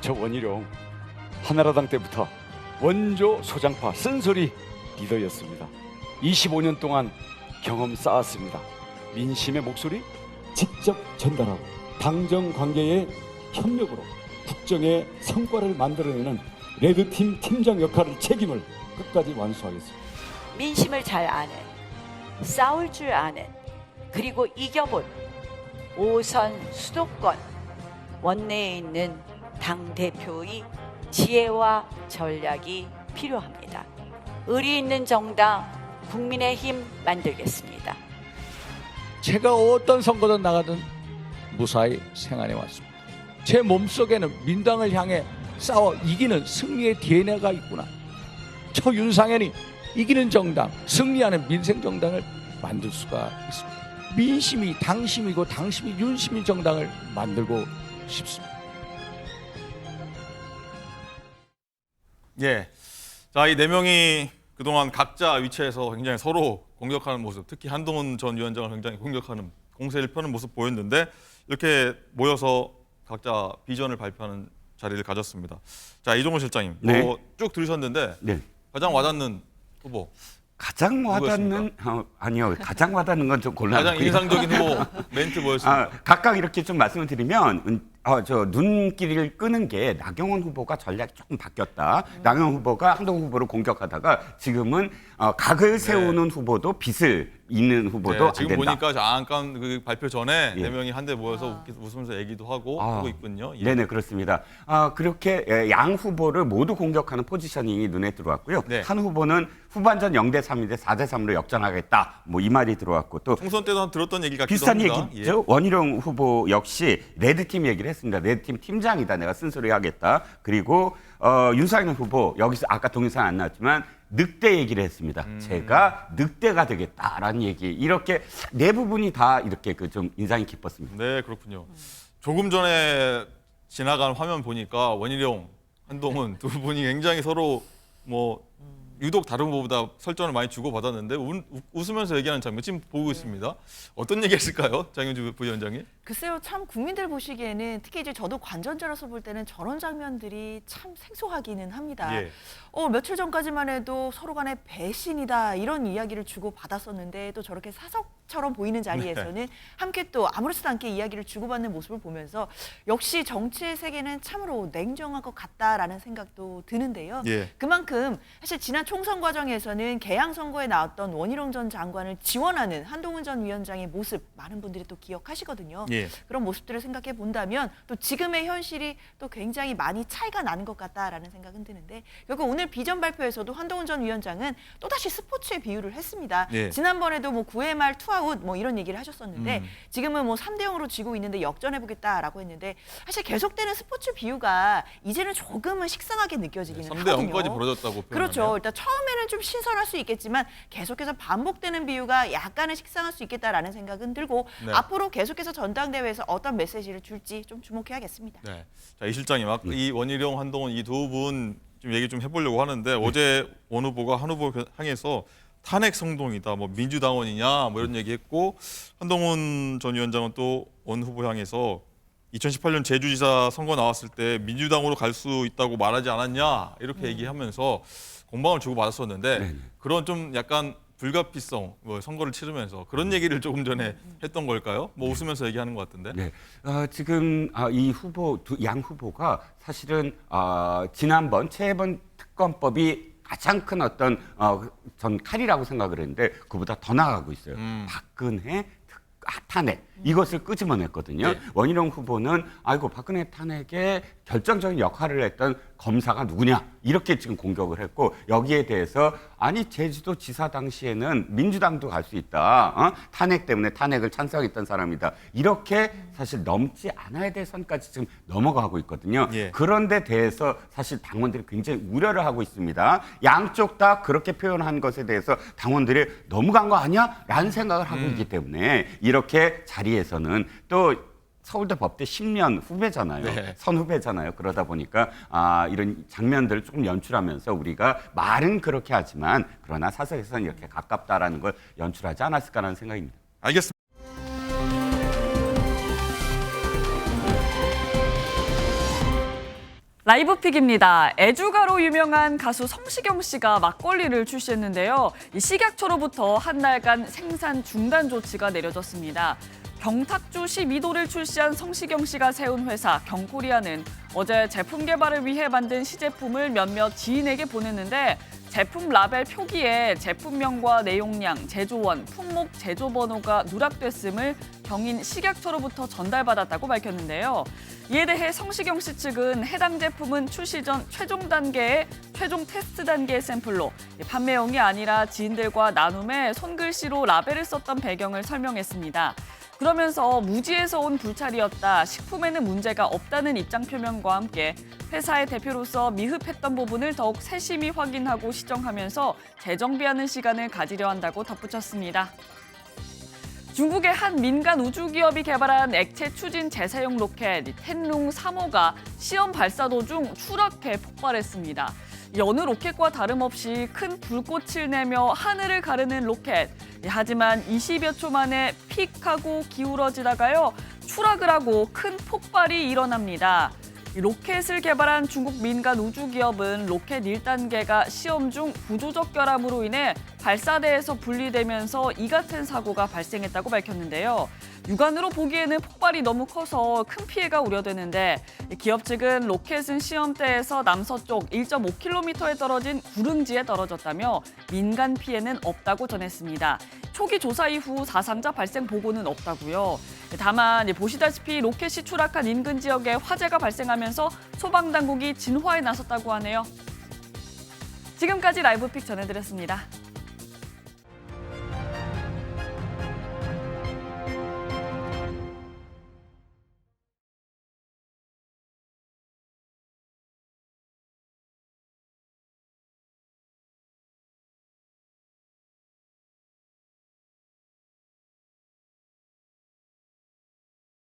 저 원희룡 한나라당 때부터 원조 소장파 쓴소리 리더였습니다. 25년 동안 경험 쌓았습니다. 민심의 목소리 직접 전달하고 당정 관계의 협력으로 국정의 성과를 만들어내는 레드팀 팀장 역할을 책임을 끝까지 완수하겠습니다. 민심을 잘 아는, 싸울 줄 아는, 그리고 이겨본 5선 수도권 원내에 있는 당대표의 지혜와 전략이 필요합니다. 의리 있는 정당 국민의힘 만들겠습니다. 제가 어떤 선거든 나가든 무사히 생활해 왔습니다. 제 몸속에는 민당을 향해 싸워 이기는 승리의 DNA가 있구나. 저 윤상현이 이기는 정당, 승리하는 민생정당을 만들 수가 있습니다. 민심이 당심이고 당심이 윤심인 정당을 만들고 싶습니다. 예. 자, 이 4명이 그동안 각자 위치에서 굉장히 서로 공격하는 모습, 특히 한동훈 전 위원장을 굉장히 공격하는 공세를 펴는 모습 보였는데 이렇게 모여서 각자 비전을 발표하는 자리를 가졌습니다. 자, 이종호 실장님, 네. 쭉 들으셨는데 네. 가장 와닿는 후보. 가장 와닿는 아니요, 가장 와닿는 건 좀 곤란해요. 가장 인상적인 후보 멘트 뭐였습니까? 각각 이렇게 좀 말씀을 드리면 저 눈길을 끄는 게 나경원 후보가 전략이 조금 바뀌었다. 나경원 후보가 한동훈 후보를 공격하다가 지금은 각을 세우는 후보도 빚을 있는 후보도 안 지금 된다. 보니까 잠깐 그 발표 전에 네 명이 한데 모여서 웃으면서 얘기도 하고 있군요. 예. 네네, 그렇습니다. 그렇게 양 후보를 모두 공격하는 포지셔닝이 눈에 들어왔고요. 한 후보는 후반전 0대3인데 4대3으로 역전하겠다. 뭐 이 말이 들어왔고 또 총선 때도 들었던 얘기 같기도 비슷한 합니다. 얘기죠. 원희룡 후보 역시 레드팀 얘기를 했습니다. 레드팀 팀장이다. 내가 쓴소리 하겠다. 그리고 윤석열 후보 여기서 아까 동영상 안 나왔지만 늑대 얘기를 했습니다. 제가 늑대가 되겠다라는 얘기. 이렇게 네 부분이 다 이렇게 좀 인상이 깊었습니다. 네, 그렇군요. 조금 전에 지나간 화면 보니까 원희룡, 한동훈 두 분이 굉장히 서로 뭐 유독 다른 후보보다 설전을 많이 주고받았는데 웃으면서 얘기하는 장면 지금 보고 있습니다. 어떤 얘기했을까요? 장윤주 부위원장이? 글쎄요, 참 국민들 보시기에는 특히 이제 저도 관전자로서 볼 때는 저런 장면들이 참 생소하기는 합니다. 예. 며칠 전까지만 해도 서로 간에 배신이다 이런 이야기를 주고 받았었는데 또 저렇게 사석처럼 보이는 자리에서는 함께 또 아무렇지도 않게 이야기를 주고받는 모습을 보면서 역시 정치의 세계는 참으로 냉정한 것 같다라는 생각도 드는데요. 예. 그만큼 사실 지난 총선 과정에서는 개항 선거에 나왔던 원희룡 전 장관을 지원하는 한동훈 전 위원장의 모습 많은 분들이 또 기억하시거든요. 예. 그런 모습들을 생각해 본다면 또 지금의 현실이 또 굉장히 많이 차이가 나는 것 같다라는 생각은 드는데 결국 오늘 비전 발표에서도 한동훈 전 위원장은 또다시 스포츠에 비유를 했습니다. 예. 지난번에도 뭐 9회 말 투아웃 뭐 이런 얘기를 하셨었는데 지금은 뭐 3대0으로 지고 있는데 역전해보겠다라고 했는데 사실 계속되는 스포츠 비유가 이제는 조금은 식상하게 느껴지기는 3대 하거든요. 0까지 벌어졌다고 표현하네요. 그렇죠. 일단 처음에는 좀 신선할 수 있겠지만 계속해서 반복되는 비유가 약간은 식상할 수 있겠다라는 생각은 들고 네. 앞으로 계속해서 전당대회에서 어떤 메시지를 줄지 좀 주목해야겠습니다. 네. 자, 이 실장님, 이 원희룡, 한동훈 이 두 분 좀 얘기 좀 해보려고 하는데 어제 원 후보가 한 후보 향해서 탄핵 성동이다, 뭐 민주당원이냐, 뭐 이런 얘기했고 한동훈 전 위원장은 또 원 후보 향해서 2018년 제주지사 선거 나왔을 때 민주당으로 갈 수 있다고 말하지 않았냐 이렇게 얘기하면서 공방을 주고 받았었는데 그런 좀 약간 불가피성 선거를 치르면서 그런 얘기를 조금 전에 했던 걸까요? 뭐 웃으면서 얘기하는 것 같은데. 네, 지금 이 후보 양 후보가 사실은 지난번 최혜번 특검법이 가장 큰 어떤 전 칼이라고 생각을 했는데 그보다 더 나아가고 있어요. 박근혜 탄핵 이것을 끄집어냈거든요. 네. 원희룡 후보는 아이고 박근혜 탄핵에 결정적인 역할을 했던 검사가 누구냐 이렇게 지금 공격을 했고 여기에 대해서 아니 제주도 지사 당시에는 민주당도 갈 수 있다. 탄핵 때문에 탄핵을 찬성했던 사람이다. 이렇게 사실 넘지 않아야 될 선까지 지금 넘어가고 있거든요. 예. 그런데 대해서 사실 당원들이 굉장히 우려를 하고 있습니다. 양쪽 다 그렇게 표현한 것에 대해서 당원들이 넘어간 거 아니야? 라는 생각을 하고 있기 때문에 이렇게 자리에서는 또 서울대 법대 10년 후배잖아요. 네. 선후배잖아요. 그러다 보니까 이런 장면들을 조금 연출하면서 우리가 말은 그렇게 하지만 그러나 사석에서는 이렇게 가깝다라는 걸 연출하지 않았을까라는 생각입니다. 알겠습니다. 라이브픽입니다. 애주가로 유명한 가수 성시경 씨가 막걸리를 출시했는데요. 이 식약처로부터 한 달간 생산 중단 조치가 내려졌습니다. 경탁주 12도를 출시한 성시경 씨가 세운 회사 경코리아는 어제 제품 개발을 위해 만든 시제품을 몇몇 지인에게 보냈는데 제품 라벨 표기에 제품명과 내용량, 제조원, 품목 제조 번호가 누락됐음을 경인 식약처로부터 전달받았다고 밝혔는데요. 이에 대해 성시경 씨 측은 해당 제품은 출시 전 최종 테스트 단계의 샘플로 판매용이 아니라 지인들과 나눔에 손글씨로 라벨을 썼던 배경을 설명했습니다. 그러면서 무지에서 온 불찰이었다, 식품에는 문제가 없다는 입장 표명과 함께 회사의 대표로서 미흡했던 부분을 더욱 세심히 확인하고 시정하면서 재정비하는 시간을 가지려 한다고 덧붙였습니다. 중국의 한 민간 우주기업이 개발한 액체 추진 재사용 로켓 텐룽 3호가 시험 발사 도중 추락해 폭발했습니다. 어느 로켓과 다름없이 큰 불꽃을 내며 하늘을 가르는 로켓. 하지만 20여 초 만에 픽 하고 기울어지다가요 추락을 하고 큰 폭발이 일어납니다. 이 로켓을 개발한 중국 민간 우주 기업은 로켓 1단계가 시험 중 구조적 결함으로 인해 발사대에서 분리되면서 이 같은 사고가 발생했다고 밝혔는데요. 육안으로 보기에는 폭발이 너무 커서 큰 피해가 우려되는데 기업 측은 로켓은 시험대에서 남서쪽 1.5km에 떨어진 구릉지에 떨어졌다며 민간 피해는 없다고 전했습니다. 초기 조사 이후 사상자 발생 보고는 없다고요. 다만 보시다시피 로켓이 추락한 인근 지역에 화재가 발생하면서 소방당국이 진화에 나섰다고 하네요. 지금까지 라이브픽 전해드렸습니다.